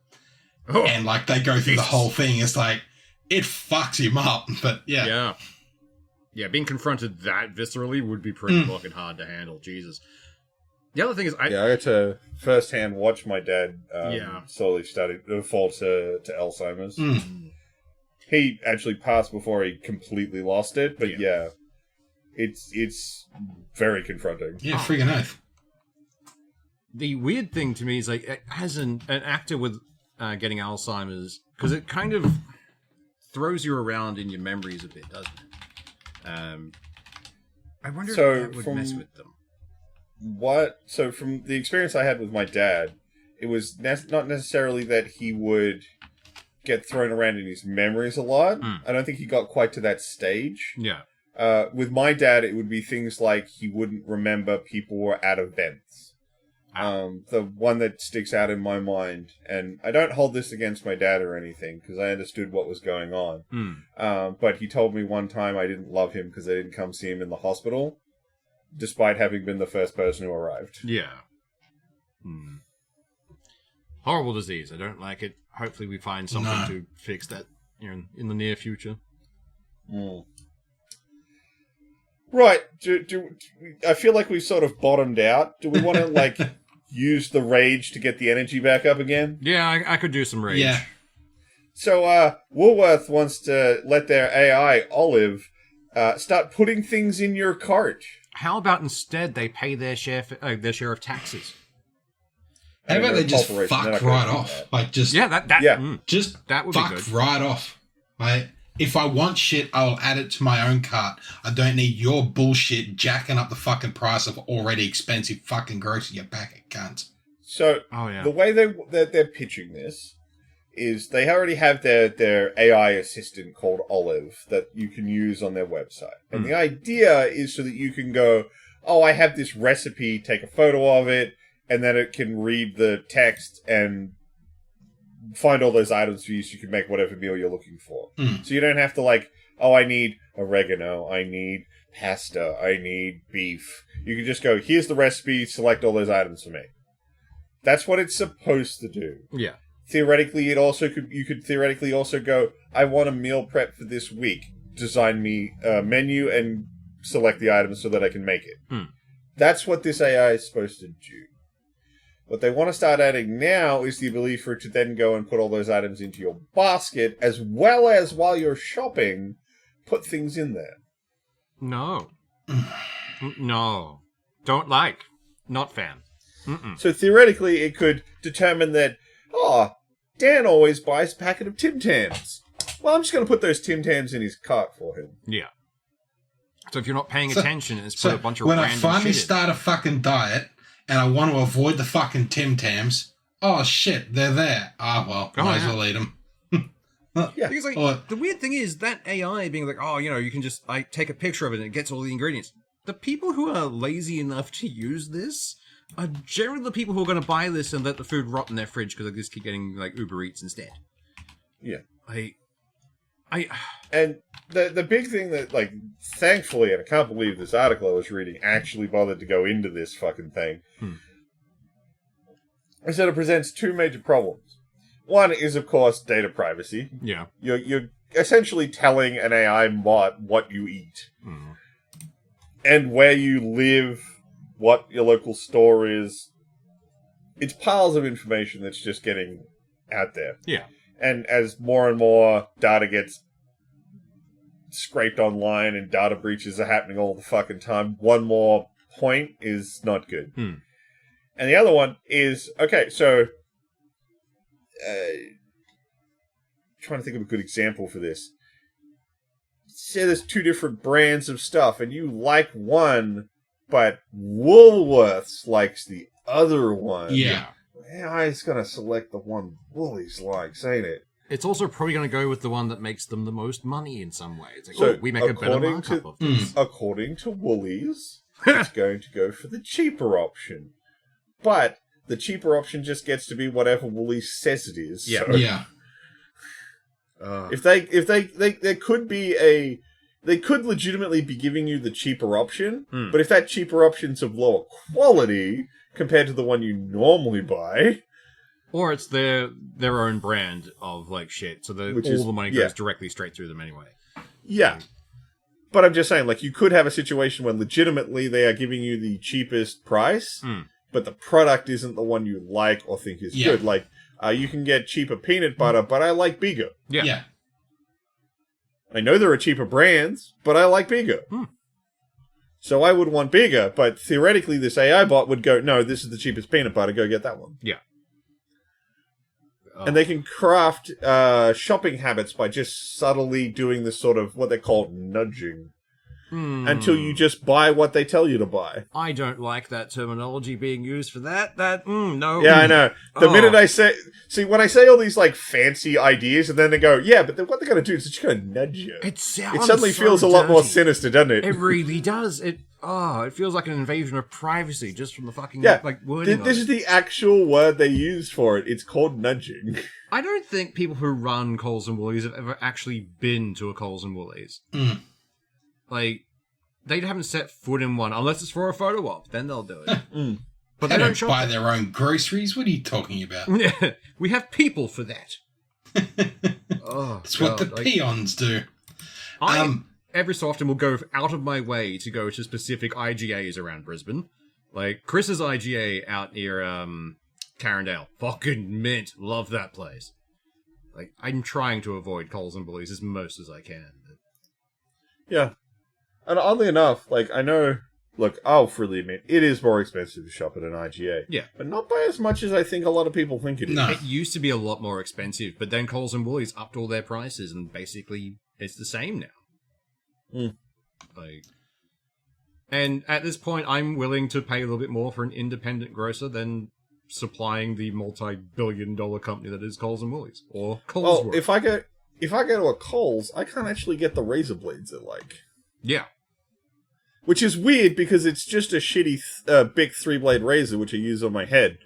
Oh, and like they go through the whole thing. It's like it fucks him up. But yeah. Yeah, being confronted that viscerally would be pretty fucking hard to handle. Jesus. The other thing is, I got to firsthand watch my dad slowly fall to Alzheimer's. He actually passed before he completely lost it, but it's very confronting. Yeah, friggin' oath. The weird thing to me is, like, as an actor with getting Alzheimer's, because it kind of throws you around in your memories a bit, doesn't it? I wonder if that would mess with them. So from the experience I had with my dad, it was not necessarily that he would get thrown around in his memories a lot. I don't think he got quite to that stage. Yeah. With my dad, it would be things like he wouldn't remember people at events. The one that sticks out in my mind, and I don't hold this against my dad or anything, because I understood what was going on. But he told me one time I didn't love him because I didn't come see him in the hospital, despite having been the first person who arrived. Yeah. Horrible disease. I don't like it. Hopefully we find something to fix that, in the near future. Right. I feel like we've sort of bottomed out. Do we want to, use the rage to get the energy back up again? Yeah, I could do some rage. Yeah. So, Woolworth wants to let their AI, Olive, start putting things in your cart. How about instead they pay their share of taxes? How about they just fuck right off? Just that would fuck be good. Right off. If I want shit, I'll add it to my own cart. I don't need your bullshit jacking up the fucking price of already expensive fucking groceries, you packet cunt. So, the way they're pitching this is they already have their AI assistant called Olive that you can use on their website. And the idea is so that you can go, oh, I have this recipe, take a photo of it, and then it can read the text and find all those items for you so you can make whatever meal you're looking for. So you don't have to I need oregano, I need pasta, I need beef. You can just go, here's the recipe, select all those items for me. That's what it's supposed to do. Yeah. Theoretically, you could theoretically also go, I want a meal prep for this week. Design me a menu and select the items so that I can make it. That's what this AI is supposed to do. What they want to start adding now is the ability for it to then go and put all those items into your basket, as well as, while you're shopping, put things in there. No. No. Don't like. Not fan. So theoretically, it could determine that, Dan always buys a packet of Tim Tams. Well, I'm just going to put those Tim Tams in his cart for him. Yeah. So if you're not paying attention, it's put a bunch of when random I finally shit start a fucking diet and I want to avoid the fucking Tim Tams, oh shit, they're there. Might as well eat them. Because the weird thing is that AI being like, you can just take a picture of it and it gets all the ingredients. The people who are lazy enough to use this are generally the people who are going to buy this and let the food rot in their fridge because they just keep getting Uber Eats instead. Yeah. And the big thing that, thankfully, and I can't believe this article I was reading actually bothered to go into this fucking thing, is that it presents two major problems. One is, of course, data privacy. Yeah. You're essentially telling an AI what you eat. And where you live, what your local store is. It's piles of information that's just getting out there. Yeah. And as more and more data gets scraped online and data breaches are happening all the fucking time, one more point is not good. And the other one is, trying to think of a good example for this. Say there's two different brands of stuff and you like one, but Woolworths likes the other one. Yeah. AI's going to select the one Woolies likes, ain't it? It's also probably going to go with the one that makes them the most money in some way. It's like, we make a better markup of this. According to Woolies, it's going to go for the cheaper option. But the cheaper option just gets to be whatever Woolies says it is. Yeah. So. Yeah. If there could be they could legitimately be giving you the cheaper option, but if that cheaper option's of lower quality compared to the one you normally buy, Or it's their own brand of like shit, so all the money goes directly straight through them anyway. Yeah. But I'm just saying, like, you could have a situation where legitimately they are giving you the cheapest price, but the product isn't the one you like or think is good. Like, you can get cheaper peanut butter, but I like bigger. Yeah. I know there are cheaper brands, but I like bigger. So I would want bigger, but theoretically this AI bot would go, no, this is the cheapest peanut butter, go get that one. Yeah. And they can craft shopping habits by just subtly doing this sort of what they call nudging. Until you just buy what they tell you to buy. I don't like that terminology being used for that. No. Yeah, I know. The minute I say... See, when I say all these, like, fancy ideas, and then they go, yeah, but then what they're going to do is they're just going to nudge you. It sounds suddenly so feels a lot more sinister, doesn't it? It really does. It feels like an invasion of privacy just from the fucking, wording This is the actual word they use for it. It's called nudging. I don't think people who run Coles and Woolies have ever actually been to a Coles and Woolies. Like, they haven't set foot in one, unless it's for a photo op. Then they'll do it. But they don't buy their own groceries. What are you talking about? We have people for that. That's what the peons do. Every so often will go out of my way to go to specific IGAs around Brisbane. Like, Chris's IGA out near Carindale. Fucking mint. Love that place. Like, I'm trying to avoid Coles and Woolies as most as I can. Yeah. And oddly enough, like, I know... Look, I'll freely admit, it is more expensive to shop at an IGA. Yeah. But not by as much as I think a lot of people think it is. No. It used to be a lot more expensive, but then Coles and Woolies upped all their prices, and basically it's the same now. Like, and at this point, I'm willing to pay a little bit more for an independent grocer than supplying the multi-billion-dollar company that is Coles and Woolies. Or Coles. Well, if I go to a Coles, I can't actually get the razor blades I like. Yeah. Which is weird because it's just a shitty big 3-blade razor which I use on my head.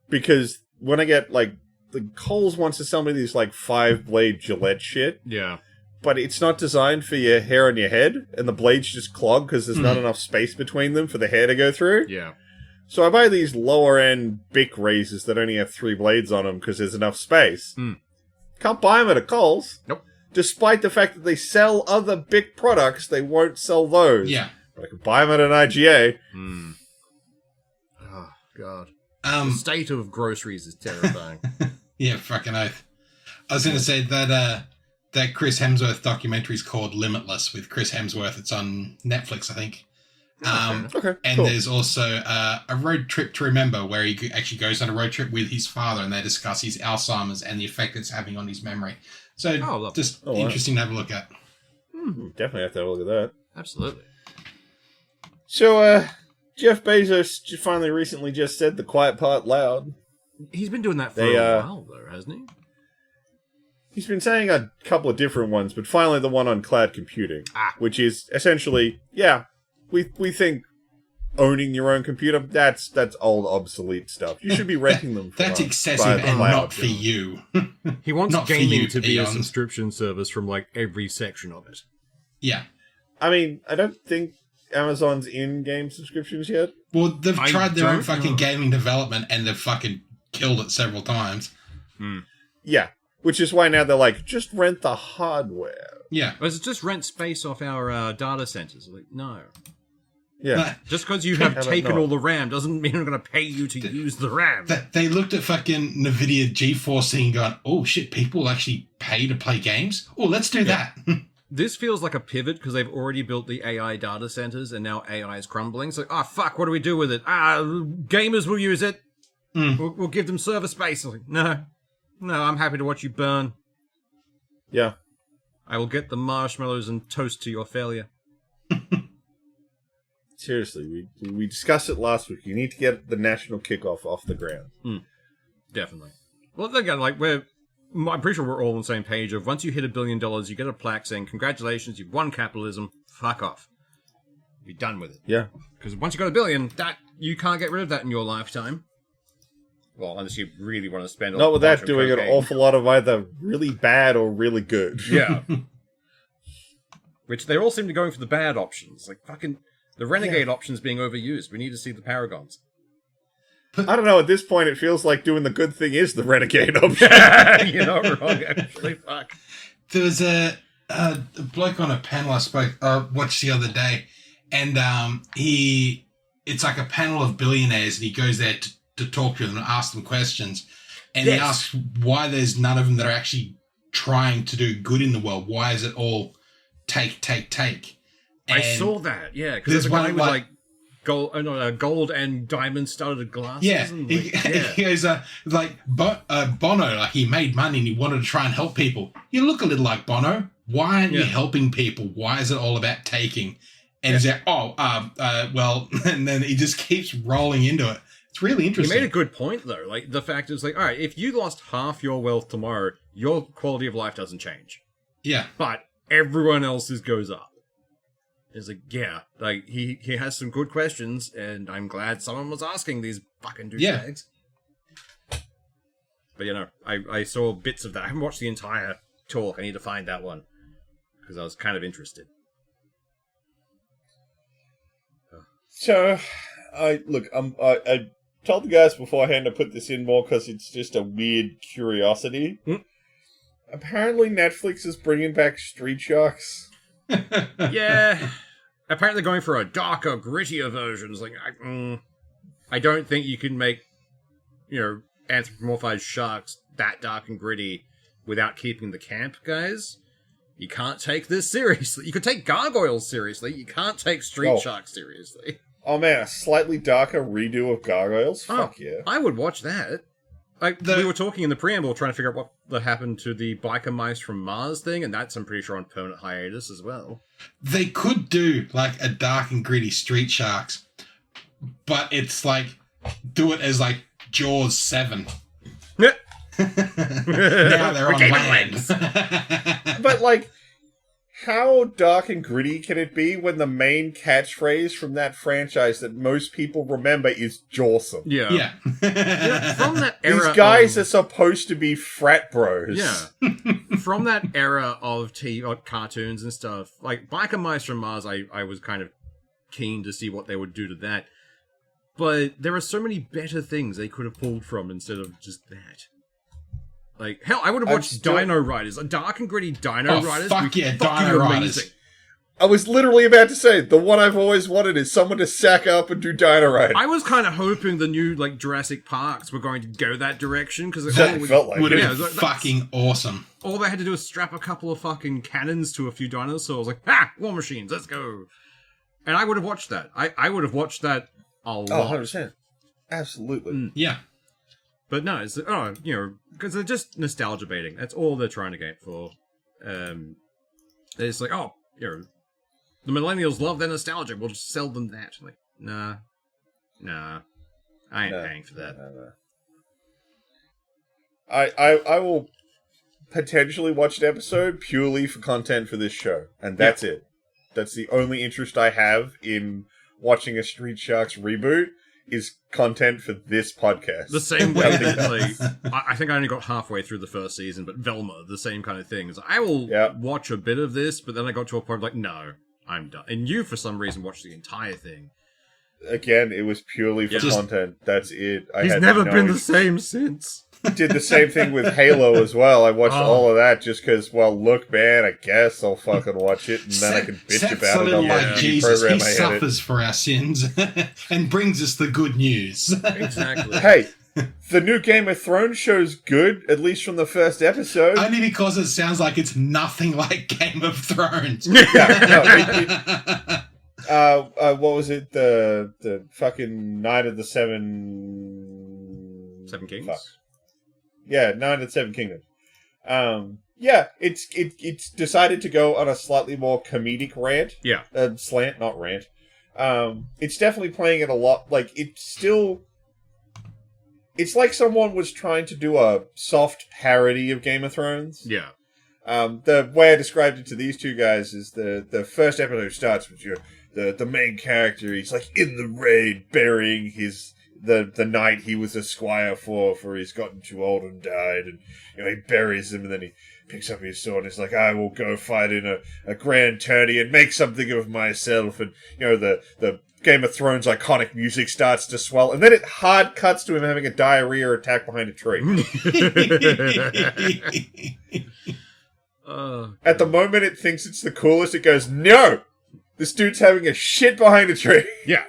Because when I get like the Coles wants to sell me these like 5-blade Gillette shit. Yeah. But it's not designed for your hair on your head, and the blades just clog because there's not enough space between them for the hair to go through. Yeah. So I buy these lower end Bic razors that only have 3 blades on them because there's enough space. Can't buy them at a Coles. Nope. Despite the fact that they sell other Bic products, they won't sell those. Yeah. But I can buy them at an IGA. Oh, God. The state of groceries is terrifying. Yeah, fucking oath. I was going to say that Chris Hemsworth documentary is called Limitless with Chris Hemsworth. It's on Netflix, I think. Okay, and cool. there's also a road trip to remember where he actually goes on a road trip with his father and they discuss his Alzheimer's and the effect it's having on his memory. So interesting to have a look at. Definitely have to have a look at that. Absolutely. So, Jeff Bezos finally recently just said the quiet part loud. He's been doing that for a while, though, hasn't he? He's been saying a couple of different ones, but finally the one on cloud computing, which is essentially, we think owning your own computer, that's old, obsolete stuff. You should be renting them from That's us excessive via the and cloud. not for you. He wants Not for gaming you, to be a Eon. subscription service from, like, every section of it. Yeah. I mean, I don't think Amazon's in-game subscriptions yet. Well, they've tried their own don't fucking know. gaming development and they've fucking killed it several times. Yeah, which is why now they're like, just rent the hardware. Yeah. Or is it just rent space off our data centers? Like, no. Yeah. Just because you have How about taken not? all the RAM doesn't mean I'm going to pay you to use the RAM. They looked at fucking NVIDIA GeForce and going, oh shit, people actually pay to play games? Oh, let's do that. This feels like a pivot because they've already built the AI data centers and now AI is crumbling. So, fuck, what do we do with it? Gamers will use it. We'll give them server space. Like, no, I'm happy to watch you burn. Yeah. I will get the marshmallows and toast to your failure. Seriously, we discussed it last week. You need to get the national kickoff off the ground. Definitely. Well, again, like, I'm pretty sure we're all on the same page of once you hit $1 billion, you get a plaque saying, congratulations, you've won capitalism, fuck off. Be done with it. Yeah. Because once you got $1 billion, you can't get rid of that in your lifetime. Well, unless you really want to spend Not a without bunch of doing an cocaine. awful lot of either really bad or really good. Yeah. Which they all seem to be going for the bad options. Like, fucking, the Renegade option's being overused. We need to see the Paragons. I don't know, at this point it feels like doing the good thing is the renegade option. You're not wrong, actually. Fuck. There was a bloke on a panel I watched the other day, and it's like a panel of billionaires, and he goes there to talk to them and ask them questions. And he asks why there's none of them that are actually trying to do good in the world. Why is it all take? And I saw that, yeah. Because there's a guy with gold and diamond studded glasses. Yeah, and he goes Bono, like he made money and he wanted to try and help people. You look a little like Bono. Why aren't you helping people? Why is it all about taking? And he's like, well, and then he just keeps rolling into it. It's really interesting. You made a good point, though. Like, the fact is, like, all right, if you lost half your wealth tomorrow, your quality of life doesn't change. Yeah. But everyone else's goes up. It's like, yeah, like, he has some good questions, and I'm glad someone was asking these fucking douchebags. Yeah. But, you know, I saw bits of that. I haven't watched the entire talk. I need to find that one. Because I was kind of interested. So, I told the guys beforehand to put this in more because it's just a weird curiosity. Apparently Netflix is bringing back Street Sharks. Yeah. Apparently going for a darker, grittier version. It's like, I don't think you can make, anthropomorphized sharks that dark and gritty without keeping the camp, guys. You can't take this seriously. You could take gargoyles seriously. You can't take street sharks seriously. Oh man, a slightly darker redo of gargoyles? Fuck yeah. I would watch that. We were talking in the preamble trying to figure out what happened to the biker mice from Mars thing, and that's, I'm pretty sure, on permanent hiatus as well. They could do, like, a dark and gritty Street Sharks, but it's like, do it as, like, Jaws 7. Now they're on land. But, like, how dark and gritty can it be when the main catchphrase from that franchise that most people remember is Jawsome? Yeah. From that era, these guys are supposed to be frat bros. Yeah. From that era of cartoons and stuff, like Biker Mice from Mars, I was kind of keen to see what they would do to that. But there are so many better things they could have pulled from instead of just that. Like, hell, I would have watched Dino Riders. A dark and gritty Dino Riders. Fuck yeah, Dino Riders. I was literally about to say, the one I've always wanted is someone to sack up and do Dino Riders. I was kind of hoping the new, like, Jurassic Parks were going to go that direction, because it felt like would have been fucking awesome. All they had to do was strap a couple of fucking cannons to a few dinosaurs, like, war machines, let's go. And I would have watched that. I would have watched that a lot. Oh, 100%. Absolutely. Yeah. But no, it's, because they're just nostalgia baiting. That's all they're trying to get for. It's like, the millennials love their nostalgia. We'll just sell them that. Like, nah. I ain't paying for that. No. I will potentially watch an episode purely for content for this show. And that's it. That's the only interest I have in watching a Street Sharks reboot. Is content for this podcast. The same way that, I think I only got halfway through the first season, but Velma, the same kind of thing. So I will watch a bit of this, but then I got to a point like, no, I'm done. And you, for some reason, watched the entire thing. Again, it was purely for content. That's it. He's never been the same since. Did the same thing with Halo as well. I watched all of that just because, look, man, I guess I'll fucking watch it and then I can bitch about it on my Jesus. He suffers for our sins and brings us the good news. Exactly. Hey, the new Game of Thrones show's good, at least from the first episode. Only because it sounds like it's nothing like Game of Thrones. What was it? The fucking Night of the Seven Kings? Fuck. Yeah, Night of the Seven Kingdoms. It's decided to go on a slightly more comedic rant. Yeah. Slant, not rant. It's definitely playing it a lot. Like, it's like someone was trying to do a soft parody of Game of Thrones. Yeah. The way I described it to these two guys is the first episode starts with the main character. He's like in the raid burying the knight he was a squire for he's gotten too old and died, and he buries him, and then he picks up his sword and is like, I will go fight in a grand tourney and make something of myself. And the Game of Thrones iconic music starts to swell, and then it hard cuts to him having a diarrhea attack behind a tree. At the moment it thinks it's the coolest, it goes, no! This dude's having a shit behind a tree. Yeah.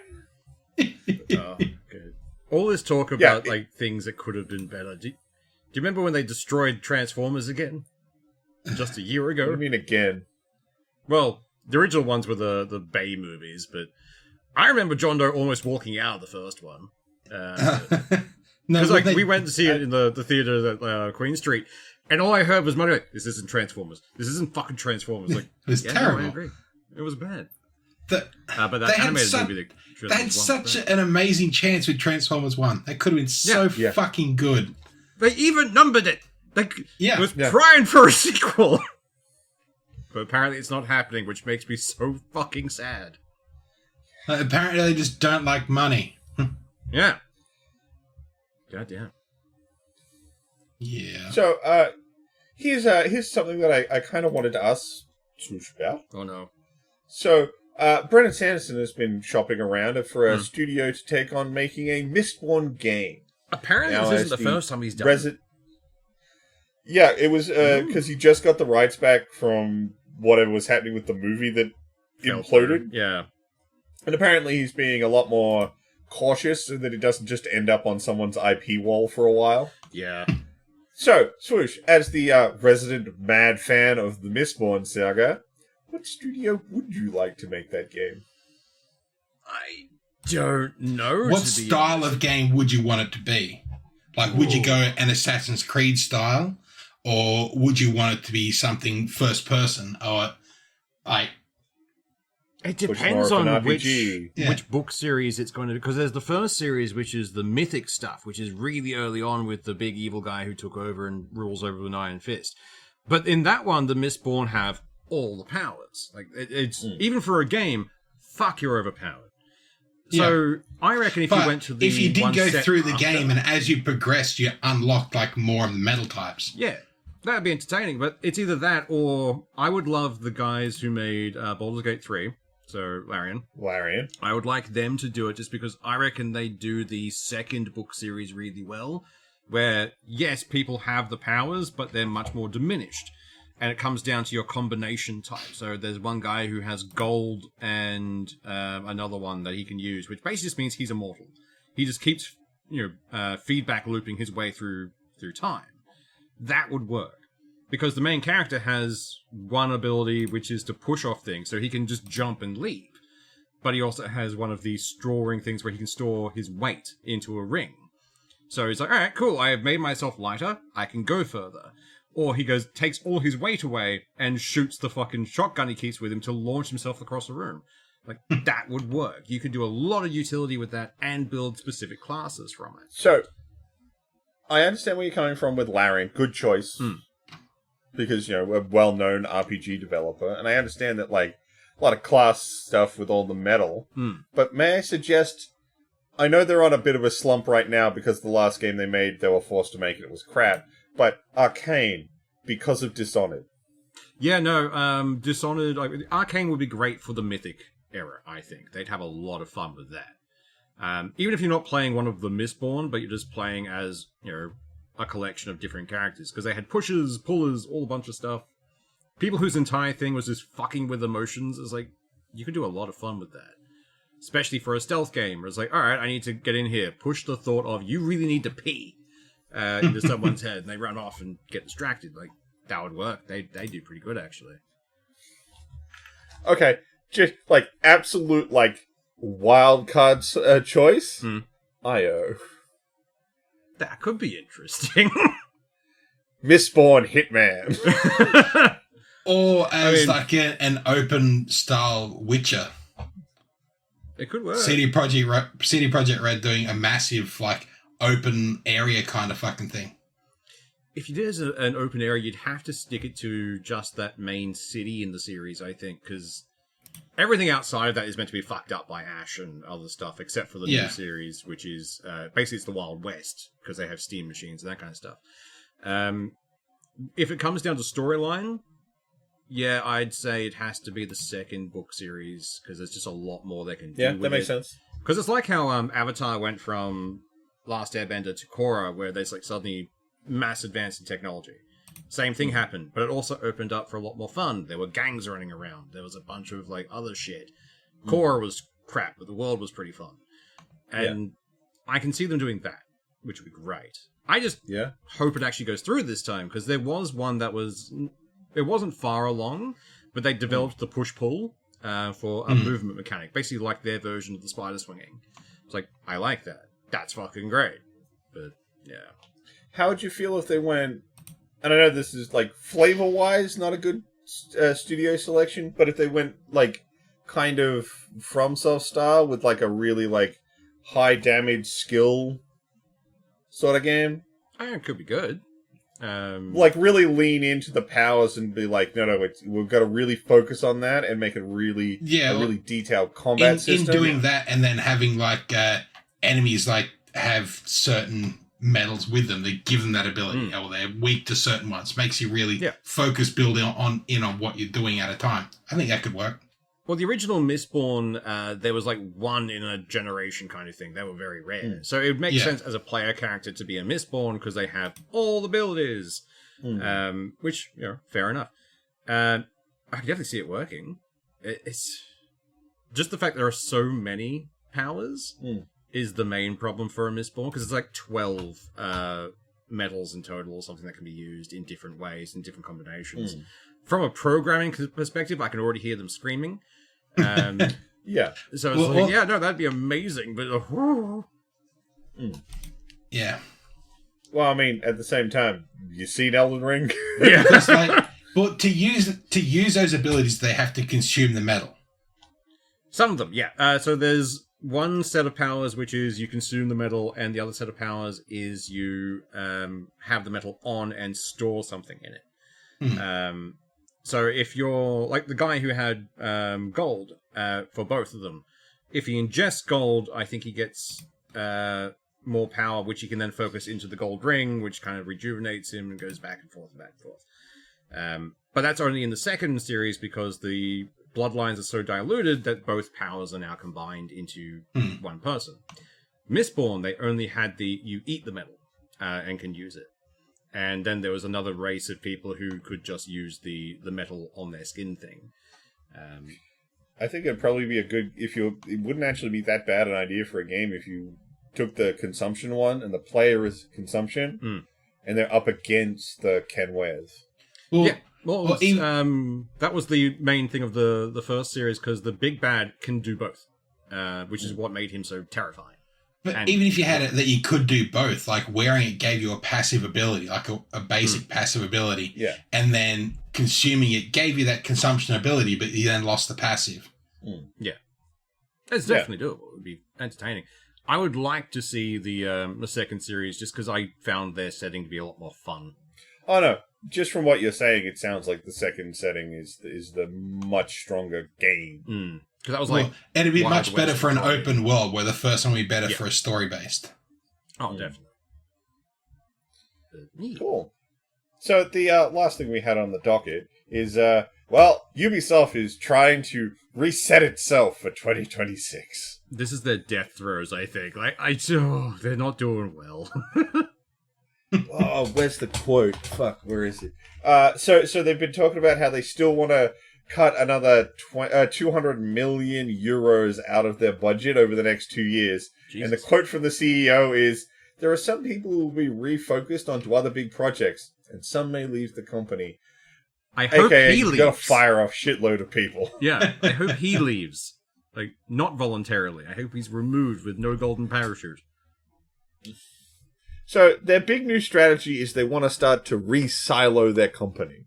Good. All this talk about like things that could have been better. Do you remember when they destroyed Transformers again? Just a year ago? What do you mean again? Well, the original ones were the Bay movies, but I remember John Doe almost walking out of the first one. Because we went to see it in the theater at Queen Street, and all I heard was Muddy like, this isn't Transformers. This isn't fucking Transformers. Like, it was terrible. No, I agree. It was bad. But that animated movie... They had such an amazing chance with Transformers 1. They could have been so fucking good. They even numbered it. It was trying for a sequel. But apparently it's not happening, which makes me so fucking sad. Apparently they just don't like money. Yeah. Goddamn. Yeah. So, here's something that I kind of wanted to ask Swoosh about. Oh, no. So, Brennan Sanderson has been shopping around for a studio to take on making a Mistborn game. Apparently this isn't the first time he's done it. Yeah, it was because he just got the rights back from whatever was happening with the movie that imploded. Yeah. And apparently he's being a lot more cautious so that it doesn't just end up on someone's IP wall for a while. Yeah. So, Swoosh, as the resident mad fan of the Mistborn saga, what studio would you like to make that game? I don't know. What style of game would you want it to be? Like, would you go an Assassin's Creed style? Or would you want it to be something first person? Or, like... It depends on which book series it's going to do. Because there's the first series, which is the mythic stuff, which is really early on with the big evil guy who took over and rules over with an iron fist. But in that one, the Mistborn have all the powers. Like, it's even for a game, fuck, you're overpowered. So I reckon if you went to the if you did go through the game and as you progressed, you unlocked like more of the metal types. Yeah, that'd be entertaining. But it's either that or I would love the guys who made Baldur's Gate 3. So Larian. I would like them to do it just because I reckon they do the second book series really well. Where yes, people have the powers, but they're much more diminished. And it comes down to your combination type. So there's one guy who has gold and another one that he can use, which basically just means he's immortal. He just keeps, feedback looping his way through time. That would work. Because the main character has one ability, which is to push off things, so he can just jump and leap. But he also has one of these storing things where he can store his weight into a ring. So he's like, all right, cool, I have made myself lighter, I can go further. Or he takes all his weight away and shoots the fucking shotgun he keeps with him to launch himself across the room. Like, that would work. You could do a lot of utility with that and build specific classes from it. So, I understand where you're coming from with Larian. Good choice. Because, a well-known RPG developer. And I understand that, like, a lot of class stuff with all the metal. But may I suggest... I know they're on a bit of a slump right now because the last game they made, they were forced to make it was crap. But Arcane, because of Dishonored. Yeah, no, Dishonored... Arcane would be great for the Mythic era, I think. They'd have a lot of fun with that. Even if you're not playing one of the Mistborn, but you're just playing as, a collection of different characters. Because they had pushers, pullers, all a bunch of stuff. People whose entire thing was just fucking with emotions. It's like, you could do a lot of fun with that. Especially for a stealth game, where it's like, alright, I need to get in here. Push the thought of, you really need to pee. Into someone's head, and they run off and get distracted. Like, that would work. They do pretty good, actually. Okay, just, absolute, wild card choice? IO. That could be interesting. Mistborn Hitman. Or as, an open-style Witcher. It could work. CD Projekt Red doing a massive, open area kind of fucking thing. If you did as an open area, you'd have to stick it to just that main city in the series, I think, because everything outside of that is meant to be fucked up by Ash and other stuff, except for the new series, which is basically it's the Wild West, because they have steam machines and that kind of stuff. If it comes down to storyline, Yeah, I'd say it has to be the second book series, because there's just a lot more they can do Yeah, with that makes it. sense. Because it's like how Avatar went from Last Airbender to Korra, where there's like suddenly mass advance in technology. Same thing happened, but it also opened up for a lot more fun. There were gangs running around. There was a bunch of like other shit. Korra was crap, but the world was pretty fun. And I can see them doing that, which would be great. I just hope it actually goes through this time, because there was one that was... It wasn't far along, but they developed the push-pull for a movement mechanic. Basically like their version of the spider swinging. It's like, I like that. That's fucking great. But, yeah. How would you feel if they went... And I know this is, like, flavor-wise not a good studio selection, but if they went, like, kind of FromSoft style with, like, a really, like, high-damage skill sort of game? I think it could be good. Like, really lean into the powers and be like, no, we've got to really focus on that and make it really, a really detailed combat system. In doing that, and then having, like, enemies, like, have certain metals with them, they give them that ability, or they're weak to certain ones. Makes you really focus building on what you're doing at a time. I think that could work. Well, the original Mistborn, there was like one in a generation kind of thing. They were very rare. So it would make sense as a player character to be a Mistborn because they have all the abilities. Which, fair enough. I can definitely see it working. It's just the fact there are so many powers is the main problem for a Mistborn, because it's like 12 metals in total or something that can be used in different ways, in different combinations. From a programming perspective, I can already hear them screaming. So it's that'd be amazing, but... Yeah. Well, I mean, at the same time, you seen Elden Ring? Yeah. But to use those abilities, they have to consume the metal. Some of them, yeah. So there's one set of powers, which is you consume the metal, and the other set of powers is you have the metal on and store something in it. So if you're like the guy who had gold for both of them, if he ingests gold, I think he gets more power, which he can then focus into the gold ring, which kind of rejuvenates him and goes back and forth and back and forth. But that's only in the second series because the bloodlines are so diluted that both powers are now combined into one person. Mistborn, they only had you eat the metal and can use it. And then there was another race of people who could just use the metal on their skin thing. I think it'd probably be it wouldn't actually be that bad an idea for a game if you took the consumption one and the player is consumption, and they're up against the Kenwares. That was the main thing of the first series, because the big bad can do both, which is what made him so terrifying. But even if you had it that you could do both, like wearing it gave you a passive ability, like a basic passive ability. Yeah. And then consuming it gave you that consumption ability, but you then lost the passive. Yeah. It's definitely doable. It would be entertaining. I would like to see the second series just because I found their setting to be a lot more fun. Oh, no. Just from what you're saying, it sounds like the second setting is the much stronger game. Because that was it'd be much better for an open world, where the first one would be better for a story-based. Oh, definitely. Cool. So the last thing we had on the docket is, Ubisoft is trying to reset itself for 2026. This is their death throes, I think. They're not doing well. Oh, where's the quote? Fuck, where is it? So they've been talking about how they still want to cut another 200 million euros out of their budget over the next 2 years. Jesus. And the quote from the CEO is, "There are some people who will be refocused onto other big projects, and some may leave the company." I hope he leaves. You gotta fire off shitload of people. Yeah, I hope he leaves. Like, not voluntarily. I hope he's removed with no golden parachute. So their big new strategy is they want to start to re-silo their company.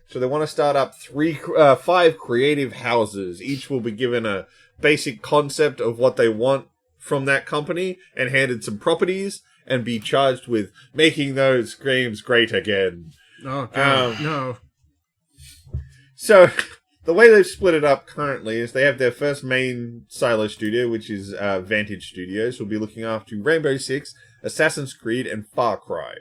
So they want to start up 5 creative houses. Each will be given a basic concept of what they want from that company and handed some properties and be charged with making those games great again. Oh, God, no. So the way they've split it up currently is they have their first main silo studio, which is Vantage Studios, who will be looking after Rainbow Six, Assassin's Creed, and Far Cry.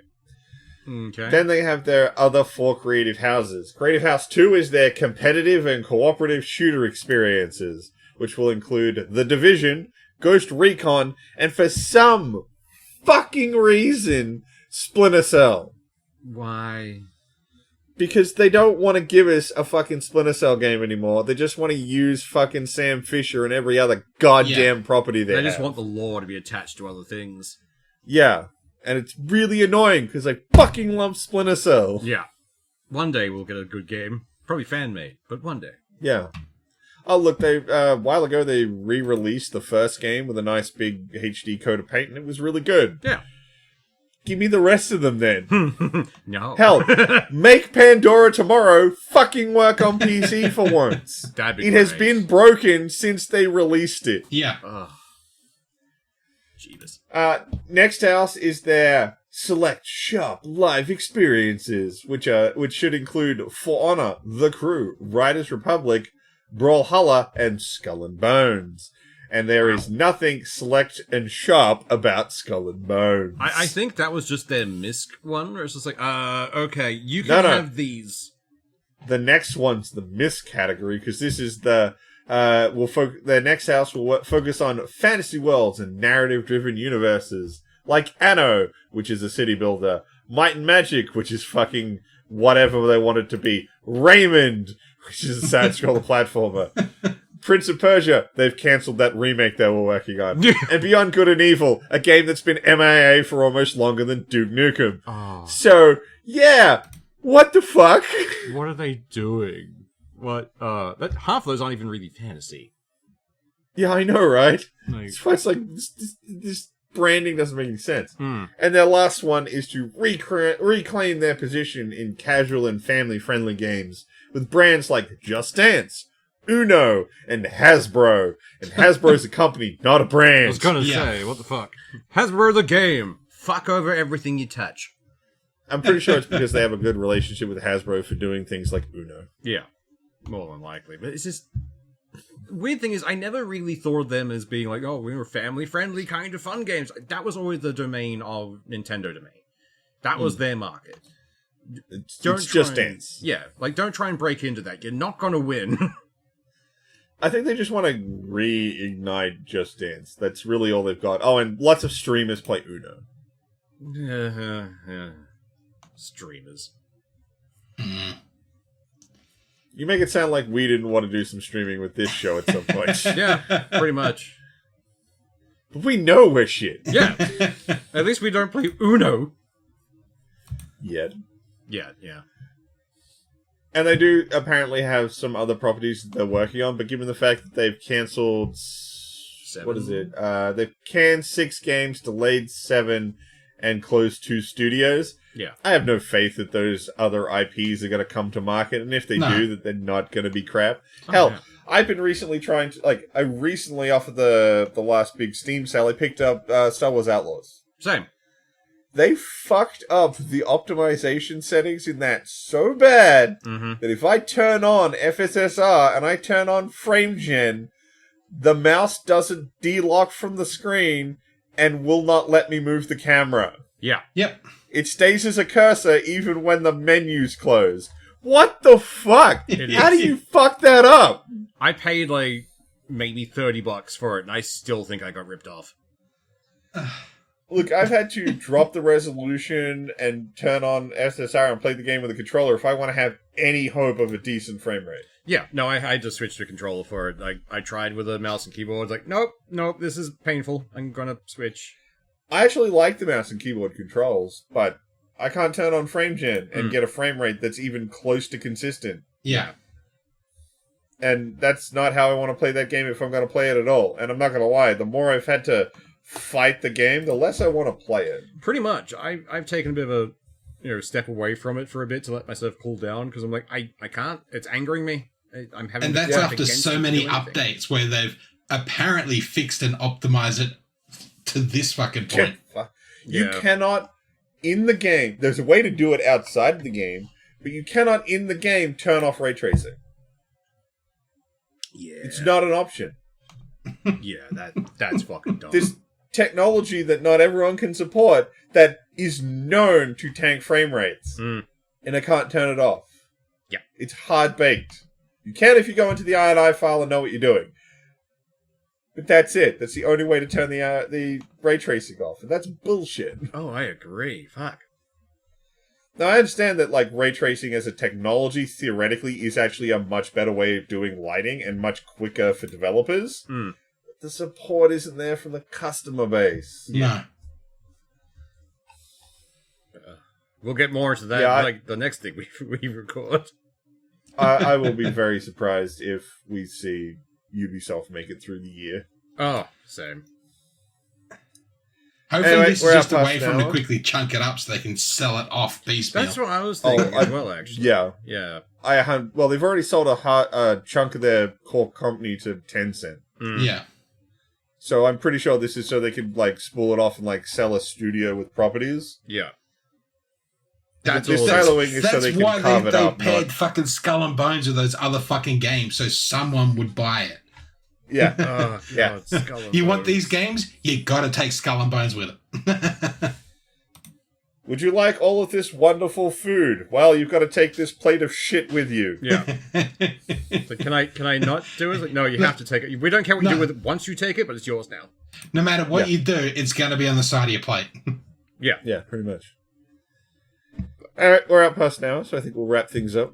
Okay. Then they have their other 4 creative houses. Creative House 2 is their competitive and cooperative shooter experiences, which will include The Division, Ghost Recon, and for some fucking reason, Splinter Cell. Why? Because they don't want to give us a fucking Splinter Cell game anymore. They just want to use fucking Sam Fisher and every other goddamn property they just have. want the lore to be attached to other things. Yeah. And it's really annoying because I fucking love Splinter Cell. Yeah. One day we'll get a good game. Probably fan-made, but one day. Yeah. Oh, look, they a while ago they re-released the first game with a nice big HD coat of paint, and it was really good. Yeah. Give me the rest of them then. No. Hell, make Pandora Tomorrow fucking work on PC for once. That'd be It has great. been broken since they released it. Yeah. Ugh. Jeebus. Next house is their select sharp live experiences, which should include For Honor, The Crew, Riders Republic, Brawlhalla, and Skull and Bones. And there is nothing select and sharp about Skull and Bones. I think that was just their MISC one, where it's just like, okay, you can No. have these. The next one's the Miss category, because this is the the next house will focus on fantasy worlds and narrative-driven universes, like Anno, which is a city builder, Might and Magic, which is fucking whatever they want it to be, Raymond, which is a side-scroller platformer, Prince of Persia, they've cancelled that remake they were working on, and Beyond Good and Evil, a game that's been MIA for almost longer than Duke Nukem. Oh, So, yeah, what the fuck? what are they doing? What? Half of those aren't even really fantasy. Yeah, I know, right? Like, It's why it's like, this branding doesn't make any sense. hmm. And their last one is to reclaim their position in casual and family-friendly games with brands like Just Dance, Uno, and Hasbro. And Hasbro's a company, not a brand. I was gonna Yeah. say, what the fuck? Hasbro the game. Fuck over everything you touch. I'm pretty sure it's because they have a good relationship with Hasbro for doing things like Uno. Yeah. More than likely. But it's just... Weird thing is, I never really thought of them as being like, oh, we were family-friendly kind of fun games. That was always the domain of Nintendo to me. That was their market. It's Don't Just try and- Dance. Yeah, like, don't try and break into that. You're not gonna win. I think they just want to reignite Just Dance. That's really all they've got. Oh, and lots of streamers play Uno. Yeah. Streamers. You make it sound like we didn't want to do some streaming with this show at some point. Yeah, pretty much. But we know we're shit. Yeah. At least we don't play Uno. Yet. Yeah. And they do apparently have some other properties that they're working on, but given the fact that they've cancelled... What is it? They've canned 6 games, delayed 7, and closed 2 studios. Yeah. I have no faith that those other IPs are going to come to market, and if they No. do, that they're not going to be crap. Hell, yeah. I've been recently trying to... I recently, off of the last big Steam sale, I picked up Star Wars Outlaws. Same. They fucked up the optimization settings in that so bad Mm-hmm. that if I turn on FSSR and I turn on frame gen, the mouse doesn't de-lock from the screen and will not let me move the camera. Yeah. Yep. It stays as a cursor even when the menu's closed. What the fuck? It How do is. you fuck that up? I paid like maybe $30 for it, and I still think I got ripped off. Look, I've had to drop the resolution and turn on SSR and play the game with a controller if I want to have any hope of a decent frame rate. Yeah, no, I just switched to controller for it. I tried with a mouse and keyboard. Like, nope, this is painful. I'm gonna switch. I actually like the mouse and keyboard controls, but I can't turn on frame gen and get a frame rate that's even close to consistent. Yeah. And that's not how I want to play that game if I'm going to play it at all. And I'm not going to lie, the more I've had to fight the game, the less I want to play it. Pretty much. I've taken a bit of a step away from it for a bit to let myself cool down because I'm like, I can't. It's angering me. I'm having. And to that's fight after against so it to many do anything. updates where they've apparently fixed and optimized it to this fucking point. You Yeah. cannot, in the game, there's a way to do it outside of the game, but you cannot, in the game, turn off ray tracing. Yeah, It's not an option. yeah, that's fucking dumb. This technology that not everyone can support, that is known to tank frame rates. Mm. And I can't turn it off. Yeah. It's hard-baked. You can if you go into the INI file and know what you're doing. But that's it. That's the only way to turn the ray tracing off. And that's bullshit. Oh, I agree. Fuck. Now, I understand that, like, ray tracing as a technology, theoretically, is actually a much better way of doing lighting and much quicker for developers. Mm. But the support isn't there from the customer base. No. We'll get more into that, like, the next thing we record. I will be very surprised if we see Ubisoft make it through the year. Oh, same. Hopefully Anyway, this we're is just up a way past for them now. to quickly chunk it up so they can sell it off piecemeal. That's what I was thinking as well, actually. Yeah. Yeah. Well, they've already sold a chunk of their core company to Tencent. Mm. Yeah. So I'm pretty sure this is so they could, like, spool it off and, like, sell a studio with properties. Yeah. This siloing is so they can carve it they up. paired fucking Skull and Bones with those other fucking games so someone would buy it. Yeah. Oh, Yeah. Skull and You want Bones. these games? You gotta take Skull and Bones with it. Would you like all of this wonderful food? Well, you've got to take this plate of shit with you. Yeah. So can I not do it? Like, no, you have to take it. We don't care what you do with it once you take it, but it's yours now. No matter what you do, it's gonna be on the side of your plate. Yeah. Yeah, pretty much. Alright, we're out past now, so I think we'll wrap things up.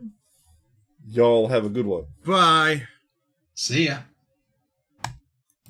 Y'all have a good one. Bye. See ya.